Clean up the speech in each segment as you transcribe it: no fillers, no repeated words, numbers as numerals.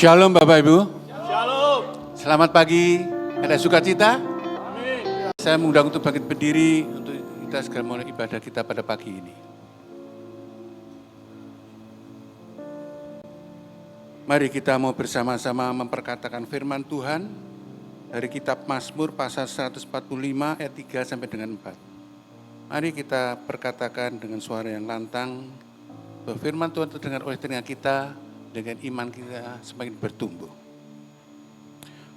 Shalom Bapak Ibu. Shalom. Selamat pagi. Ada sukacita? Amin. Saya mengundang untuk bangkit berdiri untuk kita segera mulai ibadah kita pada pagi ini. Mari kita mau bersama-sama memperkatakan firman Tuhan dari kitab Mazmur pasal 145 ayat 3 sampai dengan 4. Mari kita perkatakan dengan suara yang lantang bahwa firman Tuhan terdengar oleh telinga kita, dengan iman kita semakin bertumbuh.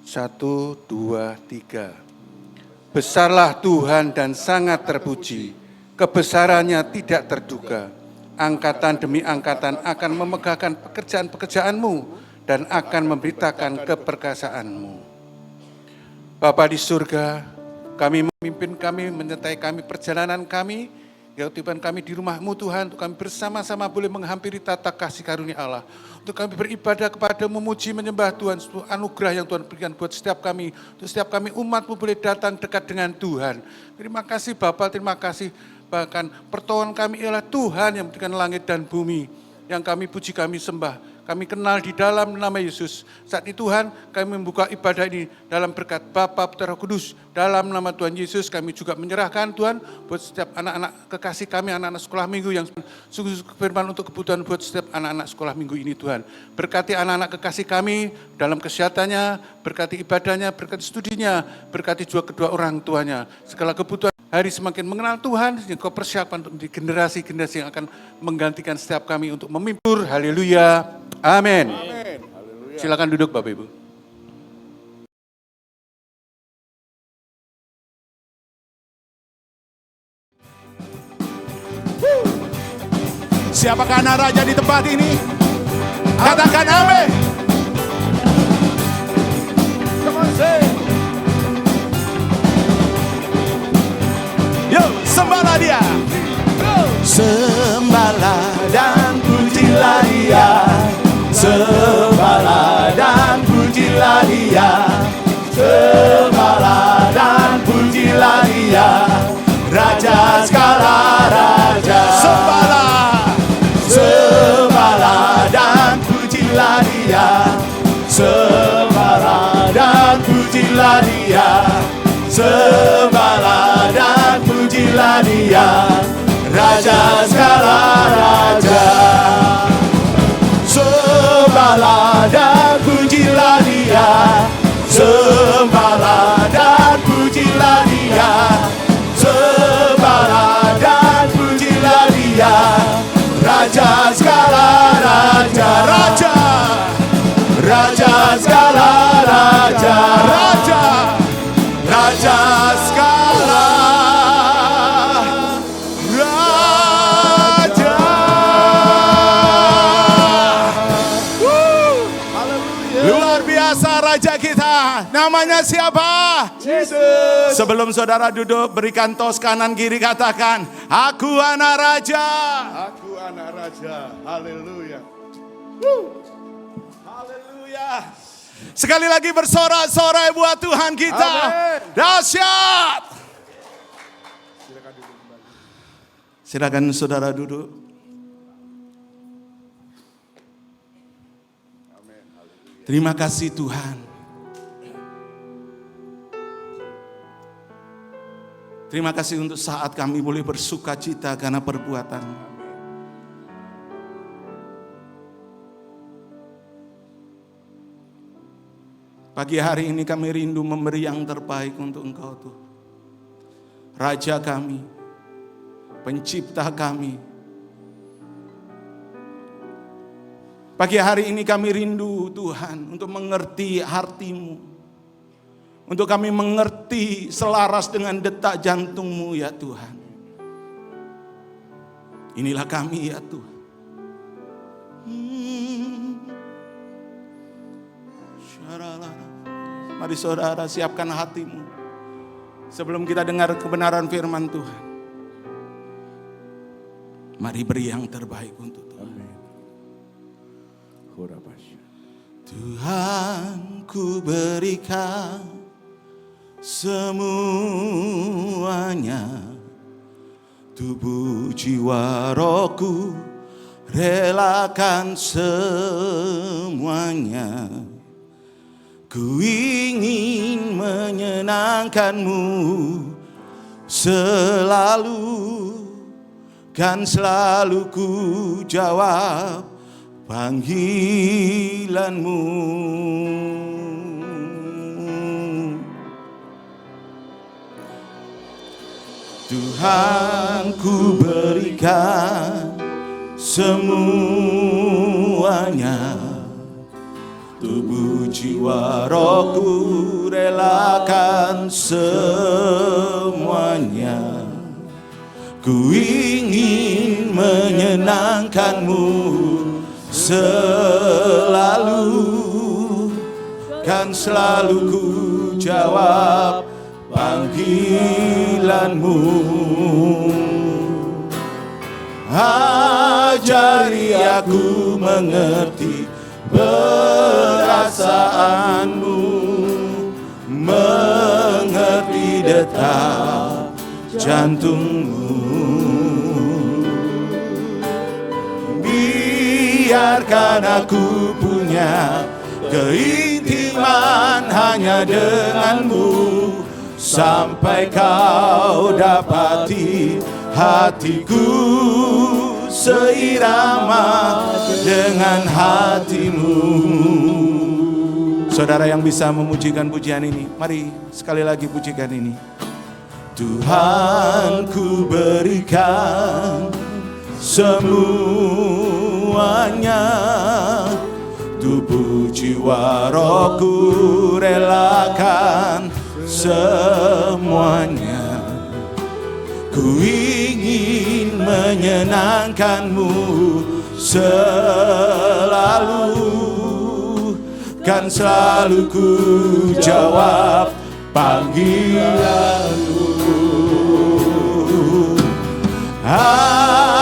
1, 2, 3. Besarlah Tuhan dan sangat terpuji, kebesarannya tidak terduga. Angkatan demi angkatan akan memegahkan pekerjaan-pekerjaanmu dan akan memberitakan keperkasaanmu. Bapa di surga, kami memimpin kami, menyertai kami perjalanan kami, ya Tuhan kami di rumah-Mu Tuhan, untuk kami bersama-sama boleh menghampiri tata kasih karunia Allah. Untuk kami beribadah kepada memuji, menyembah Tuhan, sebuah anugerah yang Tuhan berikan buat setiap kami. Untuk setiap kami umat-Mu boleh datang dekat dengan Tuhan. Terima kasih Bapa, terima kasih. Bahkan pertolongan kami ialah Tuhan yang memberikan langit dan bumi. Yang kami puji, kami sembah. Kami kenal di dalam nama Yesus. Saat ini Tuhan, kami membuka ibadah ini dalam berkat Bapa, Putra, Roh Kudus. Dalam nama Tuhan Yesus, kami juga menyerahkan Tuhan buat setiap anak-anak kekasih kami, anak-anak sekolah minggu yang sungguh-sungguh firman untuk kebutuhan buat setiap anak-anak sekolah minggu ini Tuhan. Berkati anak-anak kekasih kami dalam kesehatannya, berkati ibadahnya, berkati studinya, berkati juga kedua orang tuanya. Segala kebutuhan hari semakin mengenal Tuhan, sehingga kau persiapan untuk menjadi generasi-generasi yang akan menggantikan setiap kami untuk memimpin. Haleluya. Amin. Silakan duduk Bapak Ibu. Siapakah anak raja di tempat ini? Katakan amin. Come on, say. Yo, sembahlah dia. Sembahlah dan pujilah dia. Sembahlah dan pujilah dia. Sembahlah dan pujilah dia. Raja segala raja. Sembahlah dan pujilah dia. Sembahlah dan pujilah dia. Sembahlah dan pujilah dia. Raja segala raja. Sembahlah dan pujilah dia. Sembahlah dan pujilah dia. Sembahlah dan pujilah dia. Raja segala raja. Raja. Raja segala raja. Raja. Raja segala raja kita, namanya siapa? Yesus. Sebelum saudara duduk, berikan tos kanan kiri, katakan, aku anak raja. Aku anak raja. Haleluya. Haleluya. Sekali lagi bersorak-sorai buat Tuhan kita. Dahsyat. Silakan saudara duduk. Terima kasih Tuhan. Terima kasih untuk saat kami boleh bersuka cita karena perbuatan. Pagi hari ini kami rindu memberi yang terbaik untuk Engkau Tuhan. Raja kami, pencipta kami. Pagi hari ini kami rindu Tuhan untuk mengerti arti-Mu. Untuk kami mengerti selaras dengan detak jantung-Mu ya Tuhan. Inilah kami ya Tuhan. Mari saudara siapkan hatimu. Sebelum kita dengar kebenaran firman Tuhan. Mari beri yang terbaik untuk Tuhan. Tuhan, ku berikan semuanya, tubuh jiwa rohku relakan semuanya. Ku ingin menyenangkan-Mu selalu, kan selalu ku jawab panggilan-Mu. Tuhan, ku berikan semuanya, tubuh jiwa rohku relakan semuanya. Ku ingin menyenangkan-Mu selalu, kan selalu ku jawab panggilan-Mu. Ajari aku mengerti perasaan-Mu, mengerti detak jantung-Mu. Biarkan aku punya keintiman hanya dengan-Mu, sampai Kau dapati hatiku seirama dengan hati-Mu. Saudara yang bisa memujikan pujian ini, mari sekali lagi pujikan ini. Tuhan, ku berikan semuanya, tubuh jiwa rohku relakan semuanya. Ku ingin menyenangkan-Mu selalu, kan selalu ku jawab panggilan-Mu.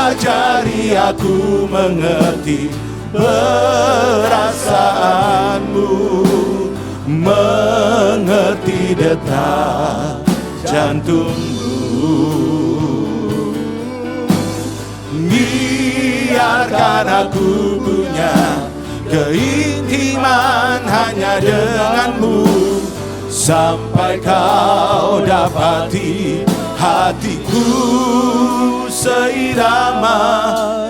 Ajari aku mengerti perasaan-Mu, mengerti detak jantung-Mu. Biarkan aku punya keintiman hanya dengan-Mu, sampai Kau dapati hatiku seirama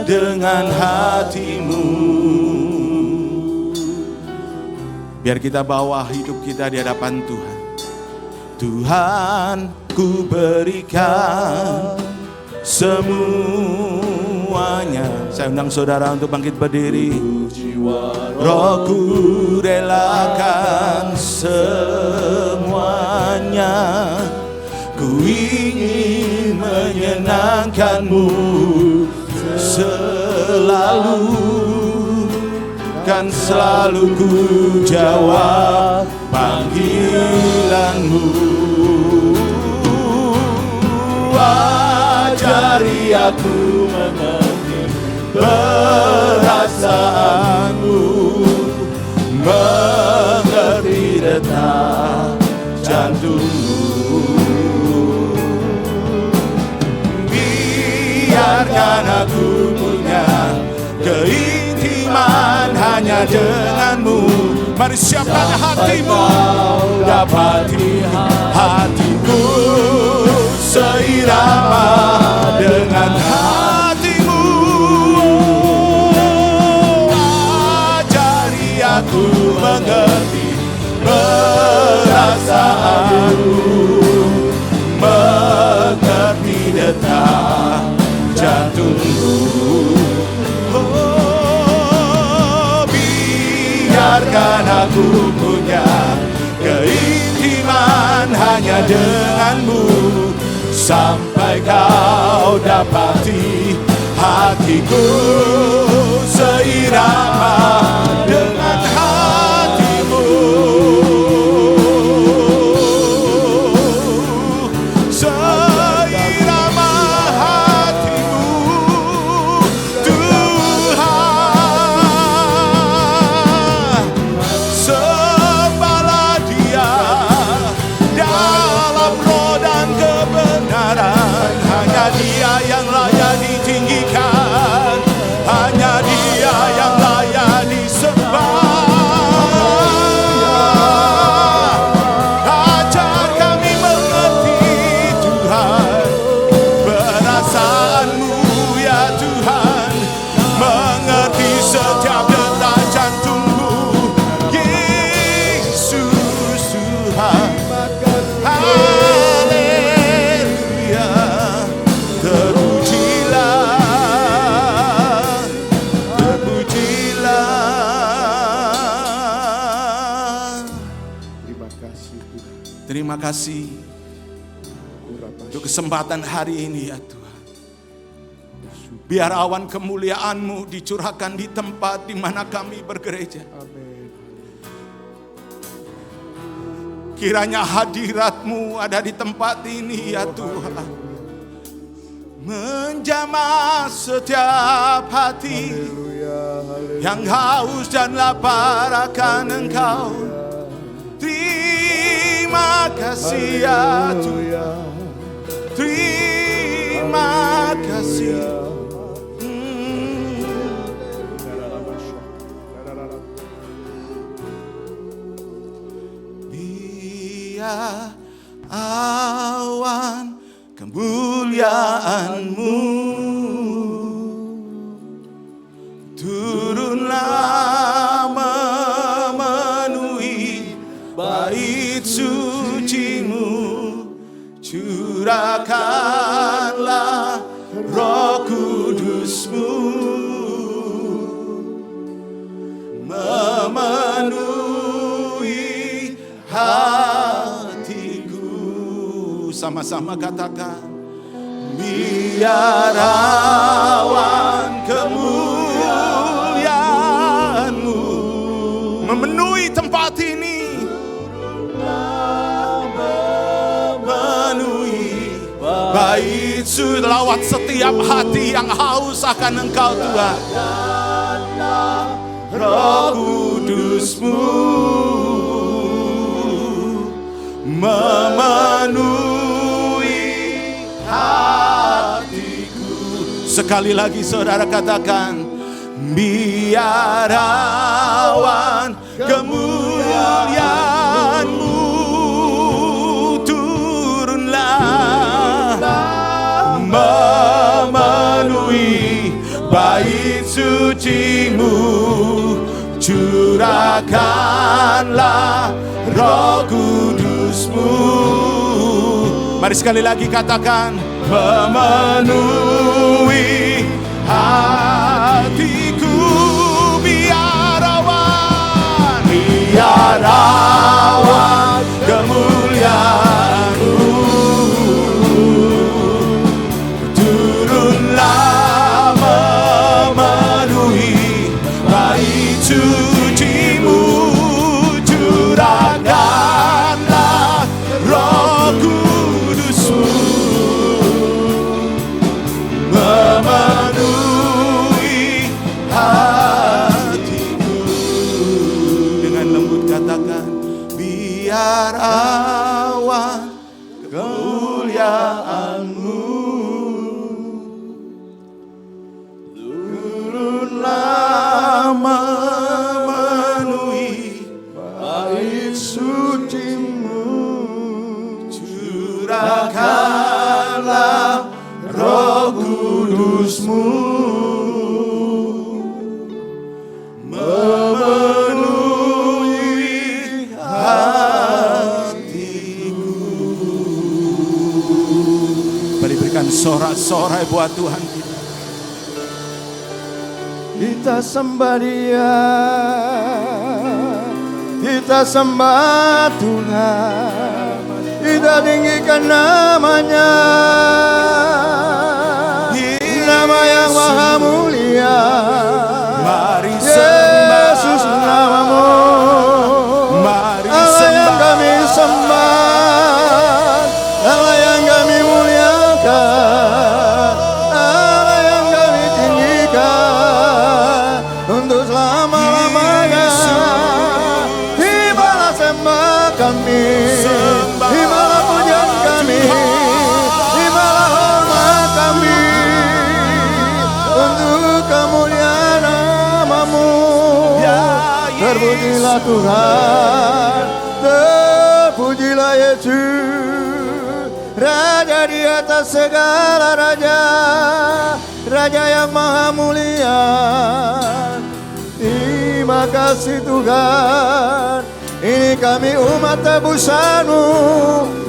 dengan hati-Mu. Biar kita bawa hidup kita di hadapan Tuhan. Tuhan, ku berikan semuanya. Saya undang saudara untuk bangkit berdiri. Rohku relakan semuanya, ku ingin menyenangkan-Mu selalu, kan selalu ku jawab panggilan-Mu. Ajari aku mengerti perasaan-Mu, mengerti detak jantung-Mu. Biarkan aku punya keintiman hanya dengan-Mu. Mari siapkan hatimu, dapati hatiku seirama dengan hati-Mu. Ajari aku mengerti perasaan-Mu, mengerti detak jantung-Mu. Biarkan aku punya keintiman hanya dengan-Mu, sampai Kau dapati hatiku seirama dengan hati-Mu. Seirama hati-Mu, Tuhan. Sembahlah Dia dalam roh dan kebenaran. Hanya Dia yang layak ditinggikan, hanya Terima kasih untuk kesempatan hari ini ya Tuhan. Biar awan kemuliaan-Mu dicurahkan di tempat di mana kami bergereja. Kiranya hadirat-Mu ada di tempat ini ya Tuhan. Menjamah setiap hati yang haus dan lapar akan Engkau. Terima kasih ya Tuhan. Terima kasih. Biar awan kemuliaan-Mu turunlah memenuhi bait suci-Mu, curahkanlah Roh Kudus-Mu memenuhi hatiku. Sama-sama katakan, biar awan kemuliaan-Mu memenuhi tempat ini, memenuhi bait suci, lawat setiap hati yang haus akan Engkau Tuhan. Roh Kudus-Mu memenuhi hatiku. Sekali lagi saudara katakan, biar awan kemuliaan-Mu turunlah memenuhi bait suci-Mu, curahkanlah Roh Kudus-Mu. Mari sekali lagi katakan, memenuhi hatiku. Biar awan kemuliaan-Mu turunlah memenuhi bait suci-Mu, curahkanlah Roh Kudus-Mu memenuhi hatiku. Dengan lembut katakan, biar awan kemuliaan-Mu turunlah memenuhi bait suci-Mu, curahkanlah Roh Kudus-Mu memenuhi hatiku. Mari berikan sorak-sorai buat Tuhan kita. Kita sembah Dia, kita sembah Tuhan, kita tinggikan namanya, nama yang maha mulia. Mari sembah Yesus namamu, mari Allah yang sembah kami sembah, Allah yang kami muliakan, Allah yang kami tinggikan untuk selama-lamanya. Tibalah sembah kami, tibalah pujian kami, tibalah hormat kami untuk kemuliaan nama-Mu. Terpujilah Tuhan, terpujilah Yesus, Raja di atas segala raja, Raja yang maha mulia. Terima kasih Tuhan, ini kami umat tebusan-Mu,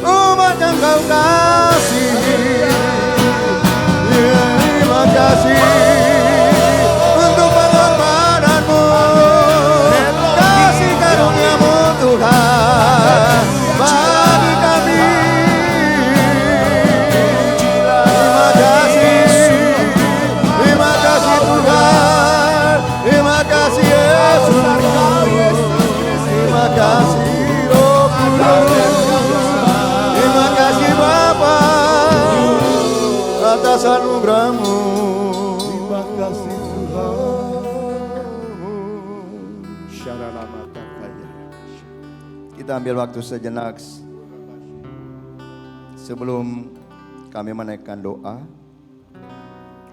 umat yang Kau kasihi. Terima kasih untuk pengorbanan-Mu, kasih karunia-Mu Tuhan bagi kami atas anugerah-Mu. Terima kasih Tuhan. Syaralamatapaya. Kita ambil waktu sejenak sebelum kami menaikkan doa.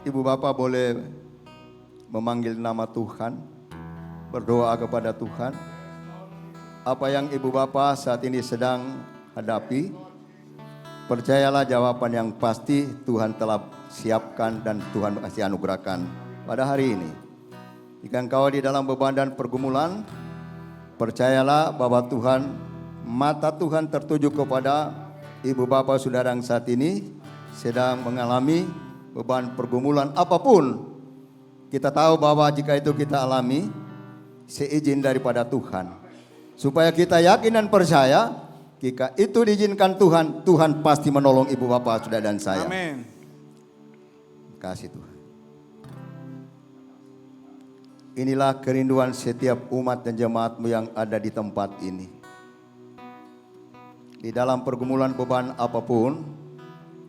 Ibu Bapak boleh memanggil nama Tuhan, berdoa kepada Tuhan. Apa yang Ibu Bapak saat ini sedang hadapi, percayalah jawaban yang pasti Tuhan telah siapkan dan Tuhan kasih anugerahkan pada hari ini. Jika engkau di dalam beban dan pergumulan, percayalah bahwa Tuhan, mata Tuhan tertuju kepada Ibu Bapak Saudara yang saat ini sedang mengalami beban pergumulan apapun. Kita tahu bahwa jika itu kita alami, seizin daripada Tuhan. Supaya kita yakin dan percaya, jika itu diizinkan Tuhan, Tuhan pasti menolong Ibu Bapak Saudara dan saya. Amin. Kasih Tuhan. Inilah kerinduan setiap umat dan jemaat-Mu yang ada di tempat ini. Di dalam pergumulan beban apapun,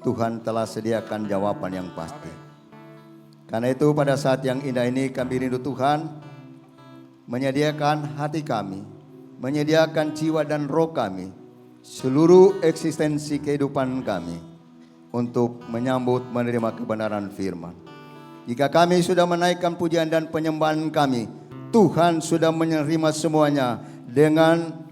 Tuhan telah sediakan jawaban yang pasti. Karena itu pada saat yang indah ini kami rindu Tuhan menyediakan hati kami, menyediakan jiwa dan roh kami, seluruh eksistensi kehidupan kami untuk menyambut menerima kebenaran firman. Jika kami sudah menaikkan pujian dan penyembahan kami, Tuhan sudah menerima semuanya dengan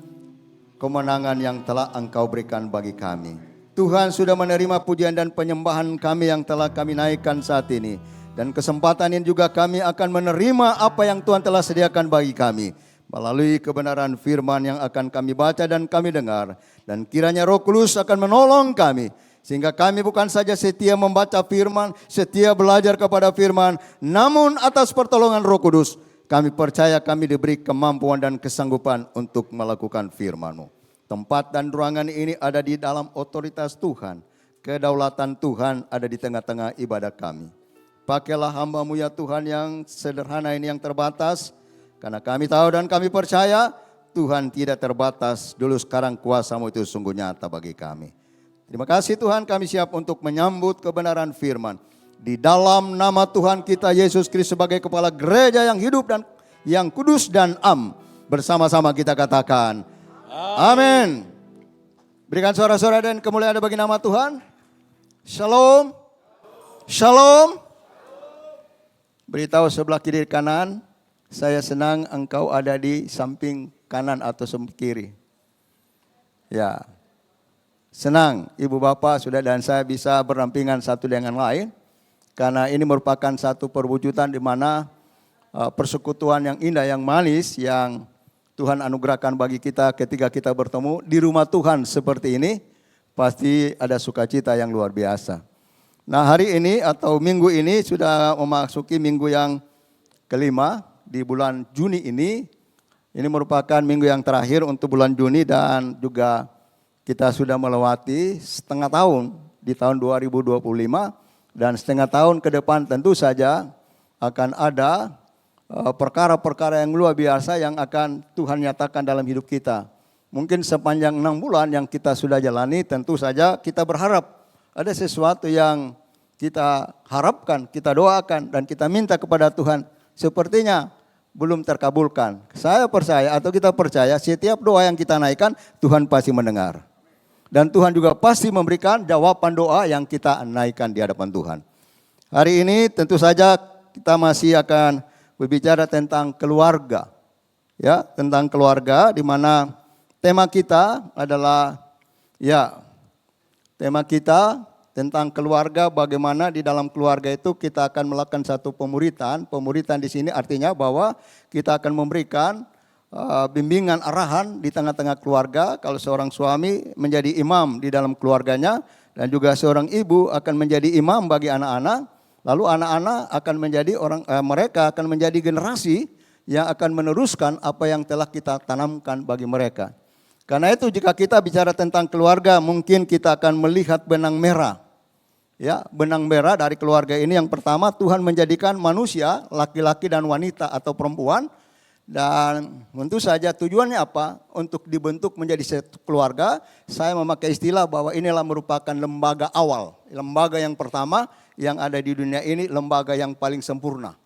kemenangan yang telah Engkau berikan bagi kami. Tuhan sudah menerima pujian dan penyembahan kami yang telah kami naikkan saat ini. Dan kesempatan ini juga kami akan menerima apa yang Tuhan telah sediakan bagi kami melalui kebenaran firman yang akan kami baca dan kami dengar. Dan kiranya Roh Kudus akan menolong kami, sehingga kami bukan saja setia membaca firman, setia belajar kepada firman, namun atas pertolongan Roh Kudus, kami percaya kami diberi kemampuan dan kesanggupan untuk melakukan firman-Mu. Tempat dan ruangan ini ada di dalam otoritas Tuhan. Kedaulatan Tuhan ada di tengah-tengah ibadah kami. Pakailah hamba-Mu ya Tuhan yang sederhana ini yang terbatas. Karena kami tahu dan kami percaya Tuhan tidak terbatas. Dulu sekarang kuasa-Mu itu sungguh nyata bagi kami. Terima kasih Tuhan, kami siap untuk menyambut kebenaran firman. Di dalam nama Tuhan kita Yesus Kristus sebagai kepala gereja yang hidup dan yang kudus dan am. Bersama-sama kita katakan amin. Berikan suara-suara dan kemuliaan bagi nama Tuhan. Shalom. Shalom. Beritahu sebelah kiri kanan, saya senang engkau ada di samping kanan atau samping kiri. Ya, senang Ibu Bapak sudah dan saya bisa berdampingan satu dengan lain. Karena ini merupakan satu perwujudan di mana persekutuan yang indah, yang manis, yang Tuhan anugerahkan bagi kita ketika kita bertemu di rumah Tuhan seperti ini. Pasti ada sukacita yang luar biasa. Nah hari ini atau minggu ini sudah memasuki minggu yang kelima di bulan Juni ini. Ini merupakan minggu yang terakhir untuk bulan Juni dan juga kita sudah melewati setengah tahun di tahun 2025. Dan setengah tahun ke depan tentu saja akan ada perkara-perkara yang luar biasa yang akan Tuhan nyatakan dalam hidup kita. Mungkin sepanjang 6 bulan yang kita sudah jalani tentu saja kita berharap ada sesuatu yang kita harapkan, kita doakan dan kita minta kepada Tuhan. Sepertinya belum terkabulkan. Saya percaya atau kita percaya setiap doa yang kita naikkan Tuhan pasti mendengar. Dan Tuhan juga pasti memberikan jawaban doa yang kita naikkan di hadapan Tuhan. Hari ini tentu saja kita masih akan berbicara tentang keluarga. Ya, tentang keluarga di mana tema kita adalah tema kita tentang keluarga, bagaimana di dalam keluarga itu kita akan melakukan satu pemuritan. Pemuritan di sini artinya bahwa kita akan memberikan bimbingan arahan di tengah-tengah keluarga. Kalau seorang suami menjadi imam di dalam keluarganya dan juga seorang ibu akan menjadi imam bagi anak-anak, lalu anak-anak akan menjadi mereka akan menjadi generasi yang akan meneruskan apa yang telah kita tanamkan bagi mereka. Karena itu jika kita bicara tentang keluarga, mungkin kita akan melihat benang merah. Ya, benang merah dari keluarga ini yang pertama Tuhan menjadikan manusia, laki-laki dan wanita atau perempuan Dan tentu saja tujuannya apa? Untuk dibentuk menjadi satu keluarga. Saya memakai istilah bahwa inilah merupakan lembaga awal. Lembaga yang pertama yang ada di dunia ini, lembaga yang paling sempurna.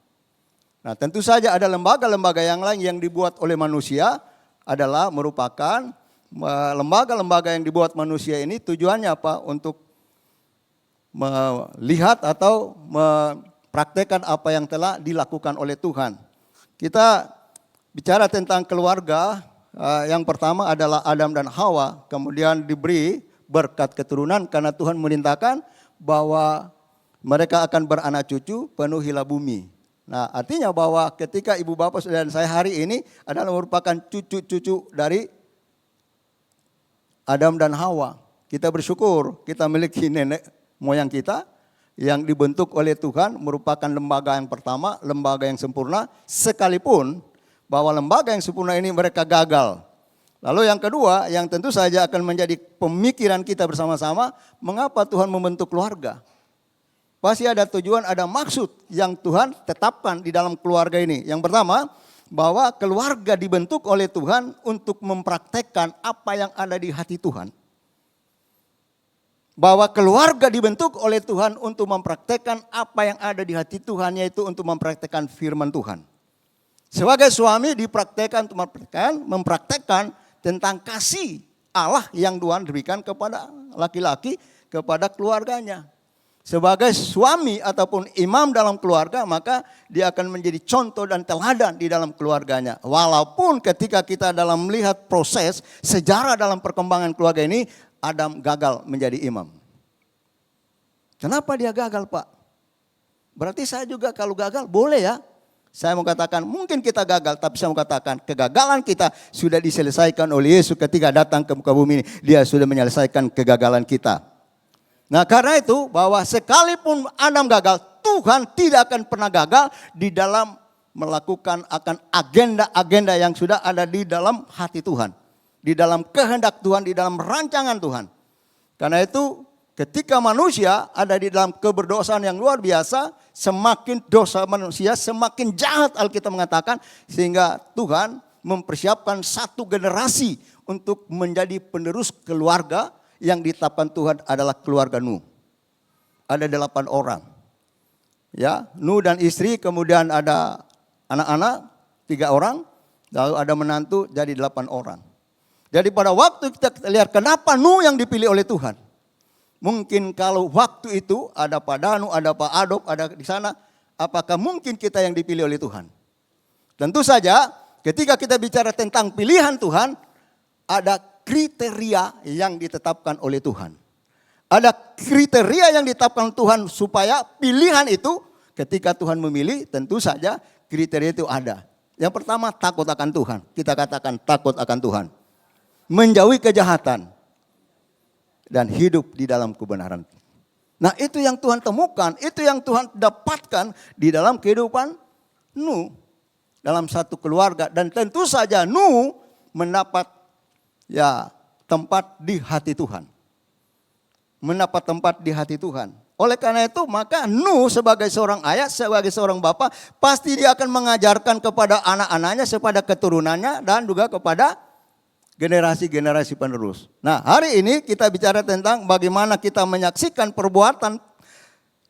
Nah, tentu saja ada lembaga-lembaga yang lain yang dibuat oleh manusia adalah merupakan lembaga-lembaga yang dibuat manusia ini tujuannya apa? Untuk melihat atau mempraktekkan apa yang telah dilakukan oleh Tuhan. Kita bicara tentang keluarga, yang pertama adalah Adam dan Hawa, kemudian diberi berkat keturunan karena Tuhan merintahkan bahwa mereka akan beranak cucu, penuhilah bumi. Nah, artinya bahwa ketika ibu bapak dan saya hari ini adalah merupakan cucu-cucu dari Adam dan Hawa. Kita bersyukur kita memiliki nenek moyang kita yang dibentuk oleh Tuhan, merupakan lembaga yang pertama, lembaga yang sempurna, sekalipun bahwa lembaga yang sempurna ini mereka gagal. Lalu yang kedua, yang tentu saja akan menjadi pemikiran kita bersama-sama, mengapa Tuhan membentuk keluarga? Pasti ada tujuan, ada maksud yang Tuhan tetapkan di dalam keluarga ini. Yang pertama, bahwa keluarga dibentuk oleh Tuhan untuk mempraktekkan apa yang ada di hati Tuhan. Bahwa keluarga dibentuk oleh Tuhan untuk mempraktekkan apa yang ada di hati Tuhan, yaitu untuk mempraktekkan firman Tuhan. Sebagai suami dipraktekkan untuk mempraktekkan tentang kasih Allah yang Tuhan berikan kepada laki-laki, kepada keluarganya. Sebagai suami ataupun imam dalam keluarga, maka dia akan menjadi contoh dan teladan di dalam keluarganya. Walaupun ketika kita dalam melihat proses sejarah dalam perkembangan keluarga ini, Adam gagal menjadi imam. Kenapa dia gagal, Pak? Berarti saya juga kalau gagal boleh ya. Saya mau katakan mungkin kita gagal, tapi saya mau katakan kegagalan kita sudah diselesaikan oleh Yesus ketika datang ke muka bumi ini. Dia sudah menyelesaikan kegagalan kita. Nah, karena itu bahwa sekalipun Adam gagal, Tuhan tidak akan pernah gagal di dalam melakukan akan agenda-agenda yang sudah ada di dalam hati Tuhan. Di dalam kehendak Tuhan, di dalam rancangan Tuhan. Karena itu ketika manusia ada di dalam keberdosaan yang luar biasa, semakin dosa manusia semakin jahat Alkitab mengatakan, sehingga Tuhan mempersiapkan satu generasi untuk menjadi penerus keluarga yang ditetapkan Tuhan adalah keluarga Nuh. Ada 8 orang. Ya, Nuh dan istri, kemudian ada anak-anak 3 orang, lalu ada menantu jadi 8 orang. Jadi pada waktu kita lihat kenapa Nuh yang dipilih oleh Tuhan. Mungkin kalau waktu itu ada Pak Danu, ada Pak Adop, ada di sana, apakah mungkin kita yang dipilih oleh Tuhan? Tentu saja ketika kita bicara tentang pilihan Tuhan, ada kriteria yang ditetapkan oleh Tuhan. Ada kriteria yang ditetapkan Tuhan supaya pilihan itu ketika Tuhan memilih, tentu saja kriteria itu ada. Yang pertama, takut akan Tuhan. Kita katakan takut akan Tuhan. Menjauhi kejahatan dan hidup di dalam kebenaran. Nah, itu yang Tuhan temukan, itu yang Tuhan dapatkan di dalam kehidupan Nuh dalam satu keluarga, dan tentu saja Nuh mendapat tempat di hati Tuhan. Mendapat tempat di hati Tuhan. Oleh karena itu, maka Nuh sebagai seorang ayah, sebagai seorang bapak, pasti dia akan mengajarkan kepada anak-anaknya, kepada keturunannya, dan juga kepada generasi-generasi penerus. Nah, hari ini kita bicara tentang bagaimana kita menyaksikan perbuatan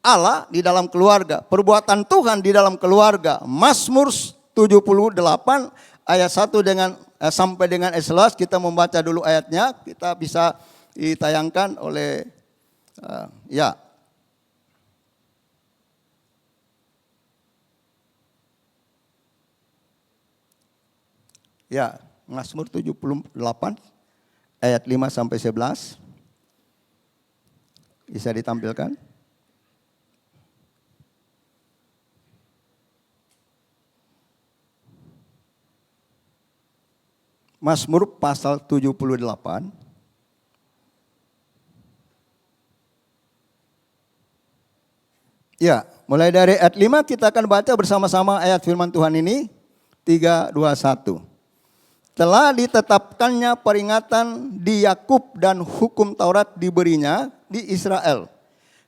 Allah di dalam keluarga, perbuatan Tuhan di dalam keluarga. Mazmur 78 ayat 1 sampai dengan ayat 11, kita membaca dulu ayatnya, kita bisa ditayangkan oleh Mazmur 78 ayat 5 sampai 11. Bisa ditampilkan? Mazmur pasal 78. Ya, mulai dari ayat 5 kita akan baca bersama-sama ayat firman Tuhan ini. 3, 2, 1. Telah ditetapkannya peringatan di Yakub dan hukum Taurat diberinya di Israel.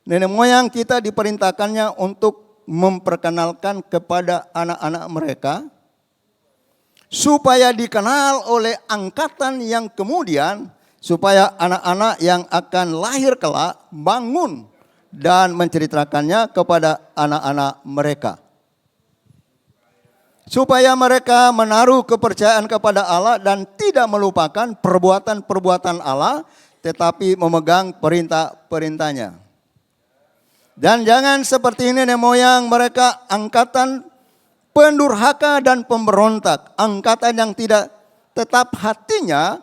Nenek moyang kita diperintahkannya untuk memperkenalkan kepada anak-anak mereka supaya dikenal oleh angkatan yang kemudian, supaya anak-anak yang akan lahir kelak bangun dan menceritakannya kepada anak-anak mereka. Supaya mereka menaruh kepercayaan kepada Allah dan tidak melupakan perbuatan-perbuatan Allah, tetapi memegang perintah-perintahnya. Dan jangan seperti ini nenek moyang mereka, angkatan pendurhaka dan pemberontak, angkatan yang tidak tetap hatinya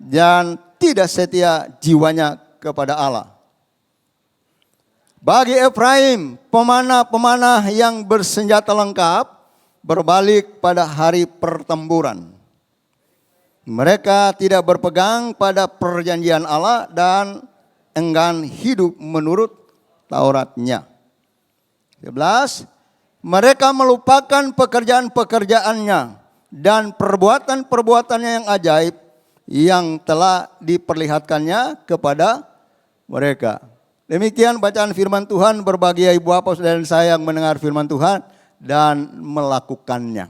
dan tidak setia jiwanya kepada Allah. Bagi Efraim, pemanah-pemanah yang bersenjata lengkap berbalik pada hari pertempuran. Mereka tidak berpegang pada perjanjian Allah dan enggan hidup menurut Tauratnya. 11. Mereka melupakan pekerjaan-pekerjaannya dan perbuatan-perbuatannya yang ajaib yang telah diperlihatkannya kepada mereka. Demikian bacaan firman Tuhan. Berbahagia ibu bapak saudara dan saya yang mendengar firman Tuhan dan melakukannya.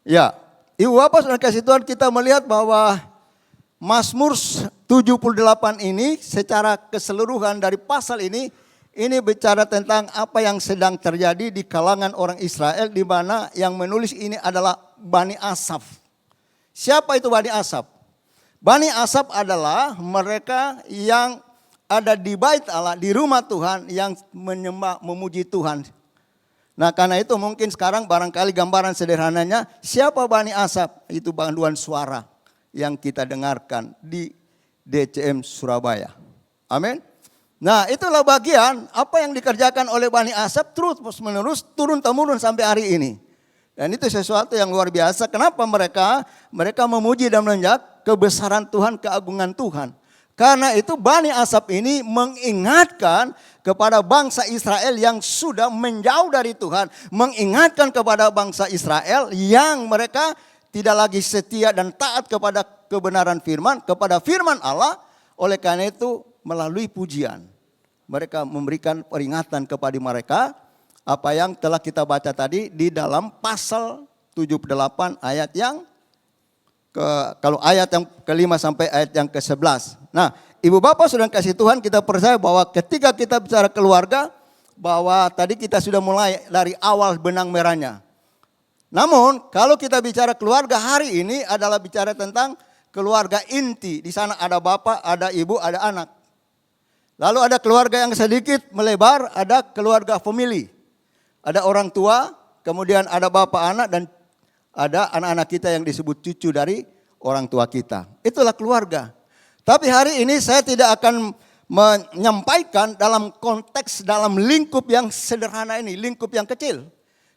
Ya, ibu bapak saudara kasih Tuhan, kita melihat bahwa Mazmur 78 ini secara keseluruhan dari pasal ini bicara tentang apa yang sedang terjadi di kalangan orang Israel, di mana yang menulis ini adalah Bani Asaf. Siapa itu Bani Asaf? Bani Asaf adalah mereka yang ada di bait Allah, di rumah Tuhan, yang menyembah, memuji Tuhan. Nah, karena itu mungkin sekarang barangkali gambaran sederhananya, siapa Bani Asaf? Itu panduan suara yang kita dengarkan di DCM Surabaya. Amin. Nah, itulah bagian apa yang dikerjakan oleh Bani Asaf terus menerus turun-temurun sampai hari ini. Dan itu sesuatu yang luar biasa. Kenapa mereka memuji dan menunjuk kebesaran Tuhan, keagungan Tuhan. Karena itu Bani Asaf ini mengingatkan kepada bangsa Israel yang sudah menjauh dari Tuhan. Mengingatkan kepada bangsa Israel yang mereka tidak lagi setia dan taat kepada kebenaran firman, kepada firman Allah. Oleh karena itu melalui pujian mereka memberikan peringatan kepada mereka apa yang telah kita baca tadi di dalam pasal 78 ayat yang kalau ayat yang ke-5 sampai ayat yang ke-11. Nah, ibu bapak saudara kasih Tuhan, kita percaya bahwa ketika kita bicara keluarga, bahwa tadi kita sudah mulai dari awal benang merahnya. Namun kalau kita bicara keluarga hari ini adalah bicara tentang keluarga inti. Di sana ada bapak, ada ibu, ada anak. Lalu ada keluarga yang sedikit melebar, ada keluarga family. Ada orang tua, kemudian ada bapak anak, dan ada anak-anak kita yang disebut cucu dari orang tua kita. Itulah keluarga. Tapi hari ini saya tidak akan menyampaikan dalam konteks, dalam lingkup yang sederhana ini, lingkup yang kecil.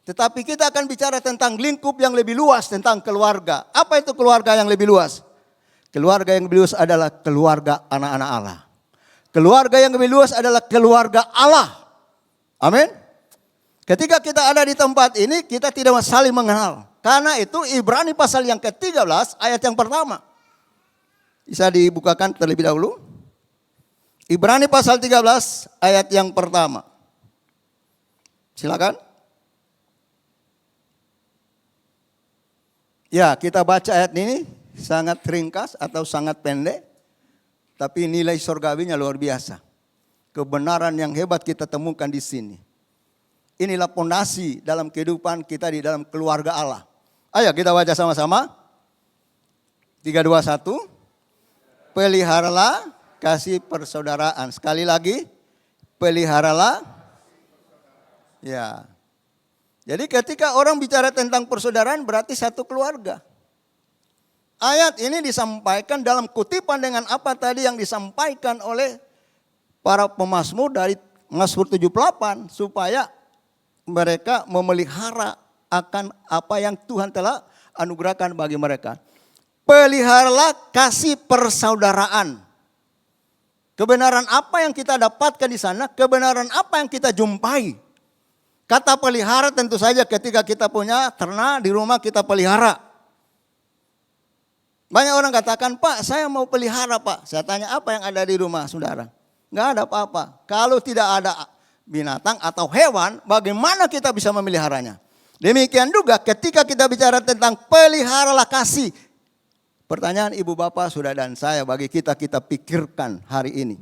Tetapi kita akan bicara tentang lingkup yang lebih luas, tentang keluarga. Apa itu keluarga yang lebih luas? Keluarga yang lebih luas adalah keluarga anak-anak Allah. Keluarga yang lebih luas adalah keluarga Allah. Amin. Ketika kita ada di tempat ini, kita tidak saling mengenal. Karena itu Ibrani pasal yang ke-13 ayat yang pertama. Bisa dibukakan terlebih dahulu. Ibrani pasal 13 ayat yang pertama. Silakan. Ya, kita baca ayat ini sangat ringkas atau sangat pendek. Tapi nilai surgawinya luar biasa. Kebenaran yang hebat kita temukan di sini. Inilah pondasi dalam kehidupan kita di dalam keluarga Allah. Ayo kita baca sama-sama. 3, 2, 1. Peliharalah kasih persaudaraan. Sekali lagi. Peliharalah. Ya. Jadi ketika orang bicara tentang persaudaraan berarti satu keluarga. Ayat ini disampaikan dalam kutipan dengan apa tadi yang disampaikan oleh para pemazmur dari Mazmur 78. Supaya mereka memelihara akan apa yang Tuhan telah anugerahkan bagi mereka. Peliharalah kasih persaudaraan. Kebenaran apa yang kita dapatkan di sana, kebenaran apa yang kita jumpai. Kata pelihara tentu saja ketika kita punya ternak di rumah kita pelihara. Banyak orang katakan, Pak saya mau pelihara Pak. Saya tanya apa yang ada di rumah saudara? Enggak ada apa-apa. Kalau tidak ada binatang atau hewan, bagaimana kita bisa memeliharanya? Demikian juga ketika kita bicara tentang peliharalah kasih. Pertanyaan ibu bapak, saudara dan saya bagi kita pikirkan hari ini.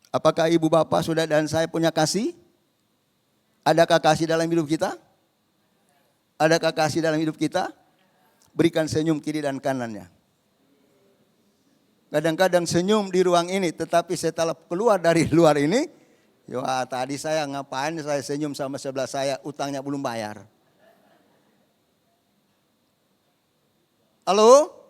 Apakah ibu bapak, saudara dan saya punya kasih? Adakah kasih dalam hidup kita? Adakah kasih dalam hidup kita? Berikan senyum kiri dan kanannya. Kadang-kadang senyum di ruang ini, tetapi setelah keluar dari luar ini, tadi saya ngapain saya senyum sama sebelah saya, utangnya belum bayar. Halo?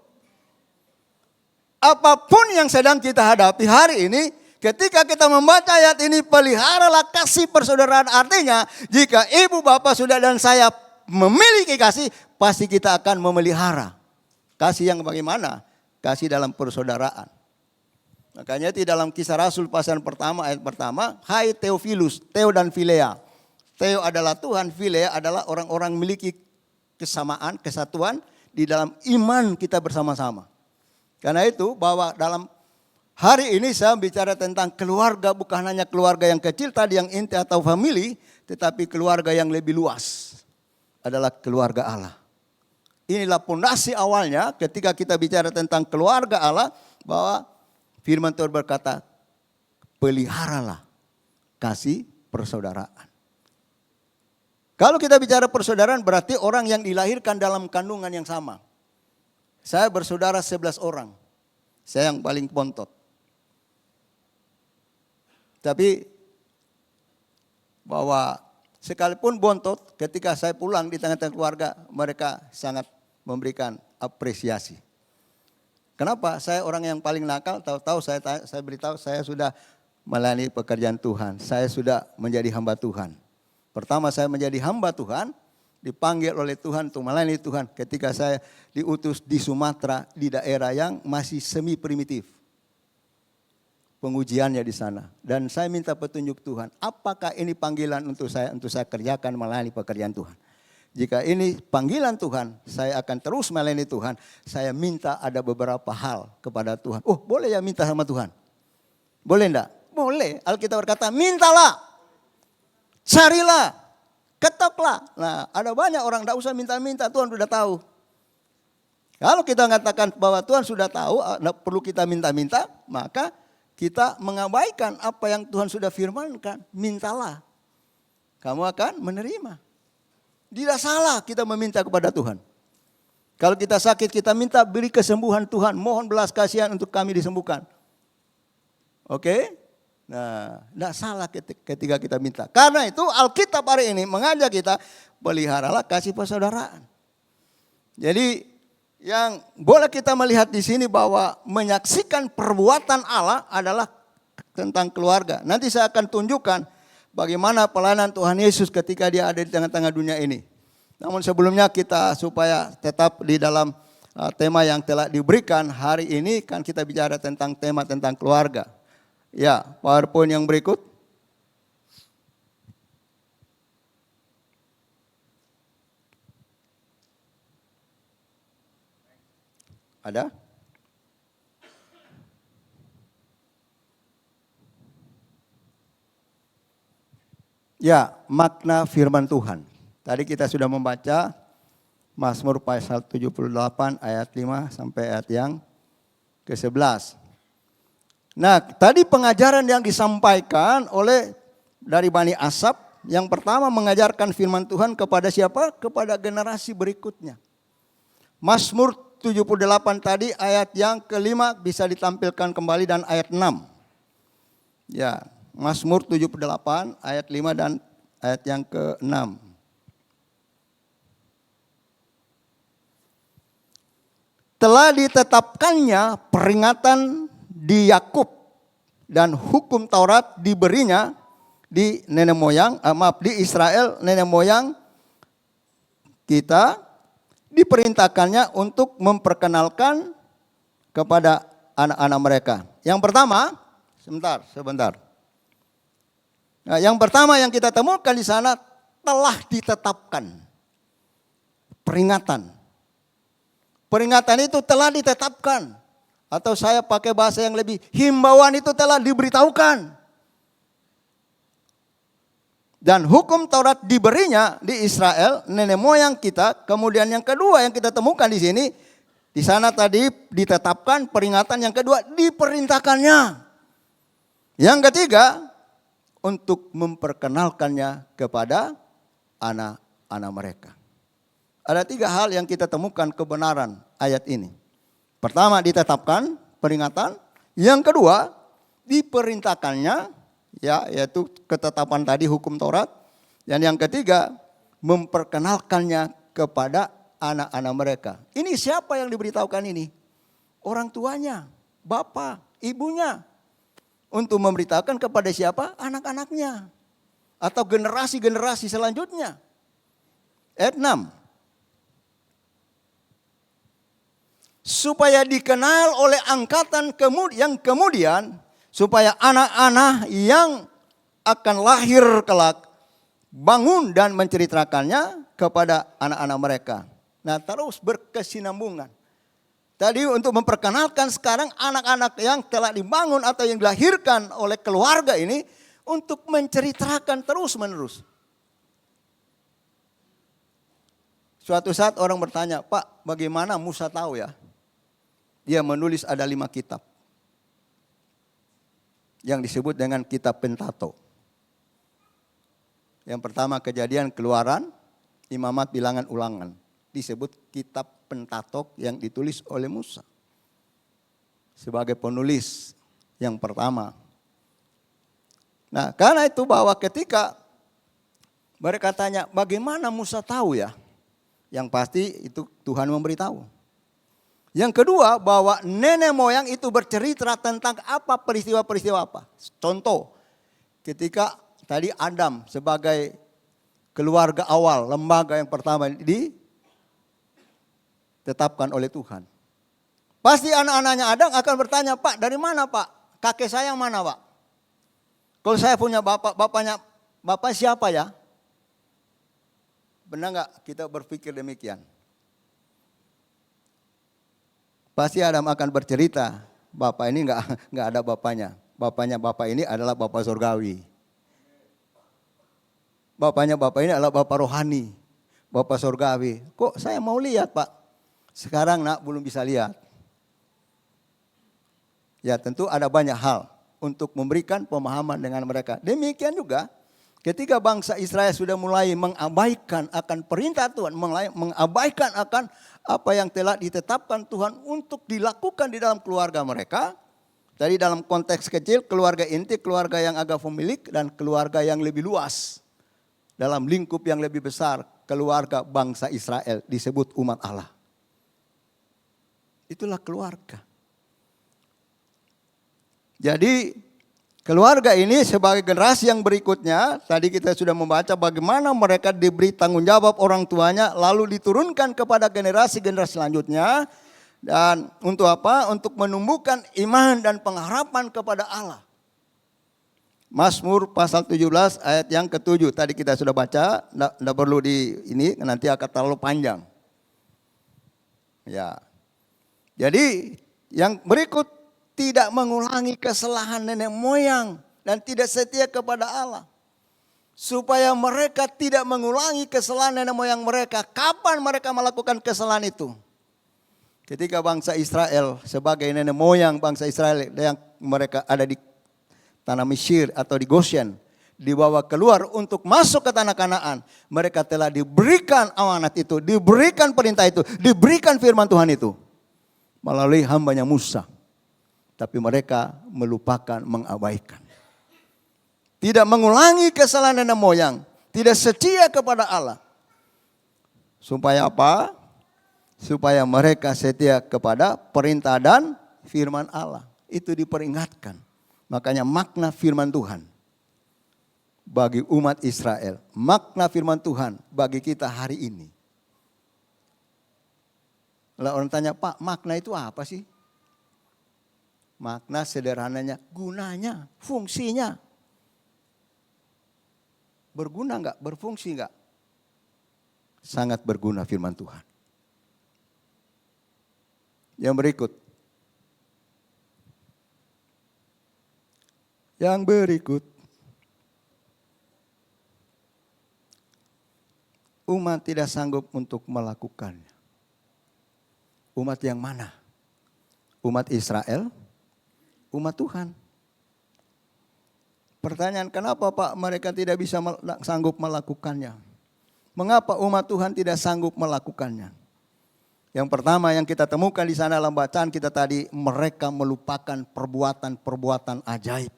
Apapun yang sedang kita hadapi hari ini, ketika kita membaca ayat ini, peliharalah kasih persaudaraan. Artinya, jika ibu bapak saudara dan saya memiliki kasih, pasti kita akan memelihara. Kasih yang bagaimana? Kasih dalam persaudaraan. Makanya di dalam Kisah Rasul pasal pertama ayat pertama, hai Theophilus, Theo dan Philea. Theo adalah Tuhan, Philea adalah orang-orang memiliki kesamaan, kesatuan di dalam iman kita bersama-sama. Karena itu bahwa dalam hari ini saya bicara tentang keluarga, bukan hanya keluarga yang kecil tadi yang inti atau family, tetapi keluarga yang lebih luas adalah keluarga Allah. Inilah pondasi awalnya ketika kita bicara tentang keluarga Allah, bahwa firman Tuhan berkata, peliharalah kasih persaudaraan. Kalau kita bicara persaudaraan berarti orang yang dilahirkan dalam kandungan yang sama. Saya bersaudara 11 orang. Saya yang paling bontot. Tapi bahwa sekalipun bontot, ketika saya pulang di tengah-tengah keluarga, mereka sangat memberikan apresiasi. Kenapa? Saya orang yang paling nakal, tahu-tahu saya beritahu saya sudah melayani pekerjaan Tuhan. Saya sudah menjadi hamba Tuhan. Pertama saya menjadi hamba Tuhan, dipanggil oleh Tuhan untuk melayani Tuhan ketika saya diutus di Sumatera, di daerah yang masih semi primitif. Pengujiannya di sana. Dan saya minta petunjuk Tuhan, apakah ini panggilan untuk saya kerjakan melayani pekerjaan Tuhan. Jika ini panggilan Tuhan, saya akan terus melayani Tuhan. Saya minta ada beberapa hal kepada Tuhan. Oh, boleh ya minta sama Tuhan? Boleh enggak? Boleh. Alkitab berkata, mintalah. Carilah, ketoklah. Nah, ada banyak orang tidak usah minta-minta, Tuhan sudah tahu. Kalau kita mengatakan bahwa Tuhan sudah tahu, tidak perlu kita minta-minta, maka kita mengabaikan apa yang Tuhan sudah firmankan. Mintalah, kamu akan menerima. Tidak salah kita meminta kepada Tuhan. Kalau kita sakit, kita minta beri kesembuhan Tuhan. Mohon belas kasihan untuk kami disembuhkan. Oke? Nah, tidak salah ketika kita minta. Karena itu Alkitab hari ini mengajak kita, peliharalah kasih persaudaraan. Jadi yang boleh kita melihat di sini bahwa menyaksikan perbuatan Allah adalah tentang keluarga. Nanti saya akan tunjukkan bagaimana pelayanan Tuhan Yesus ketika dia ada di tengah-tengah dunia ini. Namun sebelumnya kita supaya tetap di dalam tema yang telah diberikan hari ini, kan kita bicara tentang tema tentang keluarga. Ya, PowerPoint yang berikut. Ada? Ya, makna firman Tuhan. Tadi kita sudah membaca Mazmur pasal 78 ayat 5 sampai ayat yang ke-11. Nah, tadi pengajaran yang disampaikan oleh dari Bani Asaf, yang pertama mengajarkan firman Tuhan kepada siapa? Kepada generasi berikutnya. Mazmur 78 tadi ayat yang ke-5 bisa ditampilkan kembali dan ayat 6. Ya, Mazmur 78 ayat 5 dan ayat yang ke-6. Telah ditetapkannya peringatan di Yakub dan hukum Taurat diberinya di nenek moyang, di Israel nenek moyang kita, diperintahkannya untuk memperkenalkan kepada anak-anak mereka. Yang pertama, sebentar. Nah, yang pertama yang kita temukan di sana, telah ditetapkan peringatan. Peringatan itu telah ditetapkan. Atau saya pakai bahasa yang lebih, himbauan itu telah diberitahukan. Dan hukum Taurat diberinya di Israel, nenek moyang kita. Kemudian yang kedua yang kita temukan di sini, di sana tadi ditetapkan peringatan, yang kedua diperintahkannya. Yang ketiga, untuk memperkenalkannya kepada anak-anak mereka. Ada 3 hal yang kita temukan kebenaran ayat ini. Pertama, ditetapkan peringatan. Yang kedua, diperintahkannya, yaitu ketetapan tadi hukum Taurat. Dan yang ketiga, memperkenalkannya kepada anak-anak mereka. Ini siapa yang diberitahukan ini? Orang tuanya, bapak, ibunya. Untuk memberitahukan kepada siapa? Anak-anaknya. Atau generasi-generasi selanjutnya. Ayat 6. Supaya dikenal oleh angkatan yang kemudian, supaya anak-anak yang akan lahir kelak bangun dan menceritakannya kepada anak-anak mereka. Nah, terus berkesinambungan. Tadi untuk memperkenalkan, sekarang anak-anak yang telah dibangun atau yang dilahirkan oleh keluarga ini untuk menceritakan terus-menerus. Suatu saat orang bertanya, Pak, bagaimana Musa tahu ya? Dia menulis ada 5 kitab. Yang disebut dengan kitab Pentatok. Yang pertama Kejadian, Keluaran, Imamat, Bilangan, Ulangan. Disebut kitab Pentatok yang ditulis oleh Musa. Sebagai penulis yang pertama. Nah, karena itu bahwa ketika mereka tanya, bagaimana Musa tahu ya? Yang pasti itu Tuhan memberitahu. Yang kedua, bahwa nenek moyang itu bercerita tentang apa, peristiwa-peristiwa apa. Contoh, ketika tadi Adam sebagai keluarga awal, lembaga yang pertama ditetapkan oleh Tuhan. Pasti anak-anaknya Adam akan bertanya, Pak, dari mana Pak? Kakek saya yang mana Pak? Kalau saya punya bapak siapa ya? Benar nggak kita berpikir demikian? Pasti Adam akan bercerita, bapak ini nggak ada bapaknya. Bapaknya bapak ini adalah bapak surgawi. Bapaknya bapak ini adalah bapak rohani, bapak surgawi. Kok saya mau lihat Pak? Sekarang nak belum bisa lihat. Ya tentu ada banyak hal untuk memberikan pemahaman dengan mereka. Demikian juga ketika bangsa Israel sudah mulai mengabaikan akan perintah Tuhan, mengabaikan akan apa yang telah ditetapkan Tuhan untuk dilakukan di dalam keluarga mereka. Tadi dalam konteks kecil, keluarga inti, keluarga yang agak pemilik, dan keluarga yang lebih luas. Dalam lingkup yang lebih besar, keluarga bangsa Israel disebut umat Allah. Itulah keluarga. Jadi keluarga ini sebagai generasi yang berikutnya, tadi kita sudah membaca bagaimana mereka diberi tanggung jawab orang tuanya, lalu diturunkan kepada generasi-generasi selanjutnya. Dan untuk apa? Untuk menumbuhkan iman dan pengharapan kepada Allah. Mazmur pasal 17 ayat yang ke-7, tadi kita sudah baca, tidak perlu ini nanti akan terlalu panjang. Ya. Jadi yang berikut, tidak mengulangi kesalahan nenek moyang dan tidak setia kepada Allah. Supaya mereka tidak mengulangi kesalahan nenek moyang mereka. Kapan mereka melakukan kesalahan itu? Ketika bangsa Israel sebagai nenek moyang bangsa Israel yang mereka ada di tanah Mesir atau di Goshen, dibawa keluar untuk masuk ke tanah Kanaan. Mereka telah diberikan amanat itu, diberikan perintah itu, diberikan firman Tuhan itu melalui hambanya Musa. Tapi mereka melupakan, mengabaikan. Tidak mengulangi kesalahan nenek moyang. Tidak setia kepada Allah. Supaya apa? Supaya mereka setia kepada perintah dan firman Allah. Itu diperingatkan. Makanya makna firman Tuhan bagi umat Israel. Makna firman Tuhan bagi kita hari ini. Kalau orang tanya, Pak, makna itu apa sih? Makna sederhananya, gunanya, fungsinya. Berguna enggak? Berfungsi enggak? Sangat berguna firman Tuhan. Yang berikut. Yang berikut. umat tidak sanggup untuk melakukannya. Umat yang mana? Umat Israel? Umat Tuhan? Pertanyaan, kenapa Pak mereka tidak bisa sanggup melakukannya? Mengapa umat Tuhan tidak sanggup melakukannya? Yang pertama yang kita temukan di sana dalam bacaan kita tadi, mereka melupakan perbuatan-perbuatan ajaib.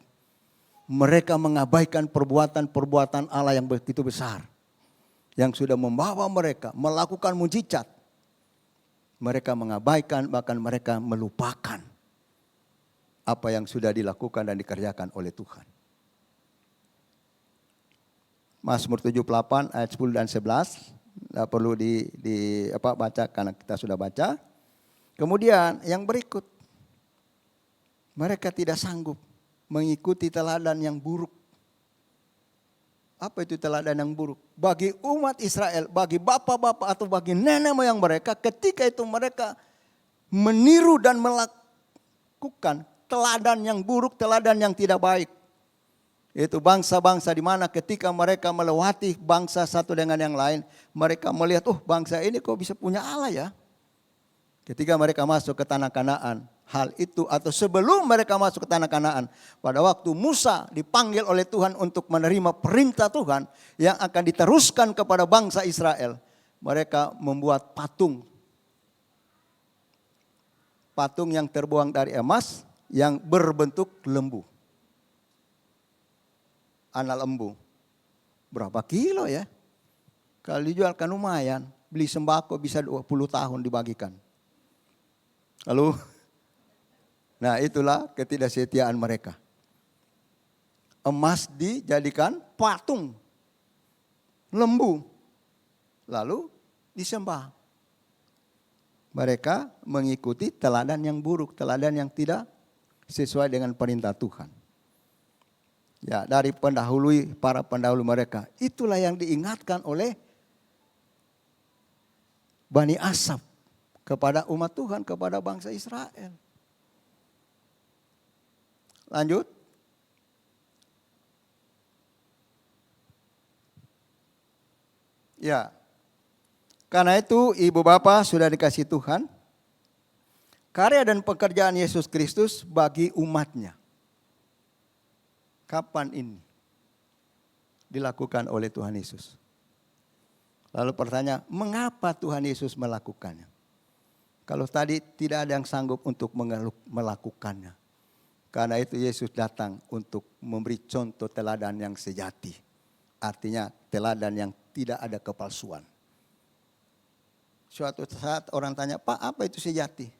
Mereka mengabaikan perbuatan-perbuatan Allah yang begitu besar. Yang sudah membawa mereka melakukan mujizat. Mereka mengabaikan, bahkan mereka melupakan apa yang sudah dilakukan dan dikerjakan oleh Tuhan. Mazmur 78 ayat 10 dan 11. Tidak perlu baca karena kita sudah baca. Kemudian yang berikut. Mereka tidak sanggup mengikuti teladan yang buruk. Apa itu teladan yang buruk? Bagi umat Israel, bagi bapak-bapak atau bagi nenek moyang mereka, ketika itu mereka meniru dan melakukan teladan yang buruk, teladan yang tidak baik. Itu bangsa-bangsa di mana ketika mereka melewati bangsa satu dengan yang lain, mereka melihat, bangsa ini kok bisa punya Allah ya. Ketika mereka masuk ke tanah Kanaan, hal itu atau sebelum mereka masuk ke tanah Kanaan, pada waktu Musa dipanggil oleh Tuhan untuk menerima perintah Tuhan yang akan diteruskan kepada bangsa Israel, mereka membuat patung. Patung yang terbuang dari emas yang berbentuk lembu. Anak lembu. Berapa kilo ya? Kalau dijual kan lumayan. Beli sembako bisa 20 tahun dibagikan. Lalu, nah itulah ketidaksetiaan mereka. Emas dijadikan patung lembu. Lalu disembah. Mereka mengikuti teladan yang buruk, teladan yang tidak sesuai dengan perintah Tuhan. Ya, dari para pendahulu mereka. Itulah yang diingatkan oleh Bani Asaf kepada umat Tuhan, kepada bangsa Israel. Lanjut. Ya. Karena itu ibu bapak sudah dikasih Tuhan. Karya dan pekerjaan Yesus Kristus bagi umatnya. Kapan ini dilakukan oleh Tuhan Yesus? Lalu pertanyaan, mengapa Tuhan Yesus melakukannya? Kalau tadi tidak ada yang sanggup untuk melakukannya. Karena itu Yesus datang untuk memberi contoh teladan yang sejati. Artinya teladan yang tidak ada kepalsuan. Suatu saat orang tanya, Pak apa itu sejati?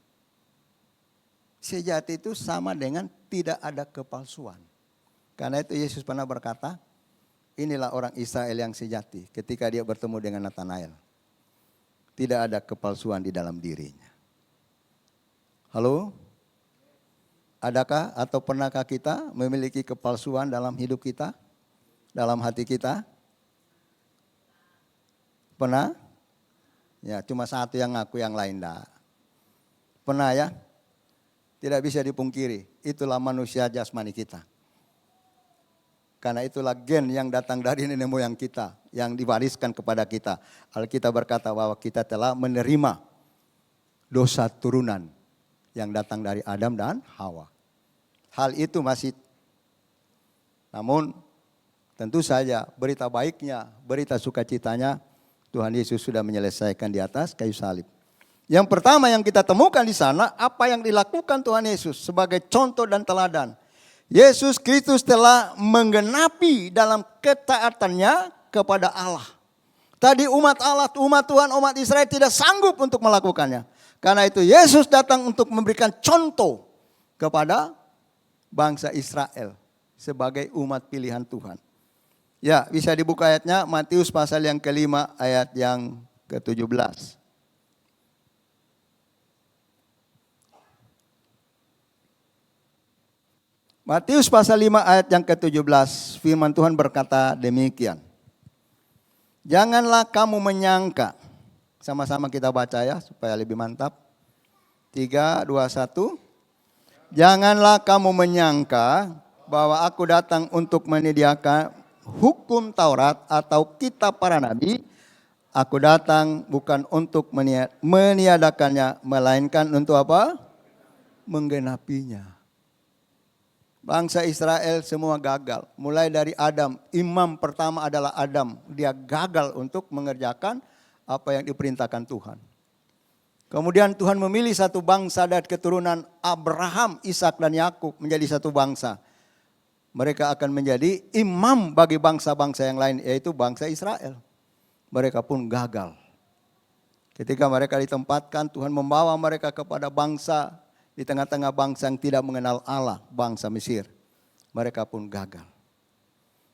Sejati itu sama dengan tidak ada kepalsuan. Karena itu Yesus pernah berkata, inilah orang Israel yang sejati ketika dia bertemu dengan Nathanael. Tidak ada kepalsuan di dalam dirinya. Halo? Adakah atau pernahkah kita memiliki kepalsuan dalam hidup kita? Dalam hati kita? Pernah? Ya, cuma satu yang ngaku, yang lain enggak. Pernah ya? Tidak bisa dipungkiri, itulah manusia jasmani kita. Karena itulah gen yang datang dari nenek moyang kita, yang diwariskan kepada kita. Alkitab berkata bahwa kita telah menerima dosa turunan yang datang dari Adam dan Hawa. Hal itu masih, namun tentu saja berita baiknya, berita sukacitanya, Tuhan Yesus sudah menyelesaikan di atas kayu salib. Yang pertama yang kita temukan di sana, apa yang dilakukan Tuhan Yesus sebagai contoh dan teladan. Yesus Kristus telah menggenapi dalam ketaatannya kepada Allah. Tadi umat Allah, umat Tuhan, umat Israel tidak sanggup untuk melakukannya. Karena itu Yesus datang untuk memberikan contoh kepada bangsa Israel sebagai umat pilihan Tuhan. Ya, bisa dibuka ayatnya, Matius pasal yang kelima ayat yang ke-17. Matius pasal 5 ayat yang ke-17, firman Tuhan berkata demikian. Janganlah kamu menyangka, sama-sama kita baca ya supaya lebih mantap. 3, 2, 1. Janganlah kamu menyangka bahwa aku datang untuk menyediakan hukum Taurat atau kitab para nabi. Aku datang bukan untuk meniadakannya, melainkan untuk apa? Menggenapinya. Bangsa Israel semua gagal. Mulai dari Adam, imam pertama adalah Adam. Dia gagal untuk mengerjakan apa yang diperintahkan Tuhan. Kemudian Tuhan memilih satu bangsa dari keturunan Abraham, Ishak dan Yakub menjadi satu bangsa. Mereka akan menjadi imam bagi bangsa-bangsa yang lain, yaitu bangsa Israel. Mereka pun gagal. Ketika mereka ditempatkan, Tuhan membawa mereka kepada bangsa di tengah-tengah bangsa yang tidak mengenal Allah, bangsa Mesir. Mereka pun gagal.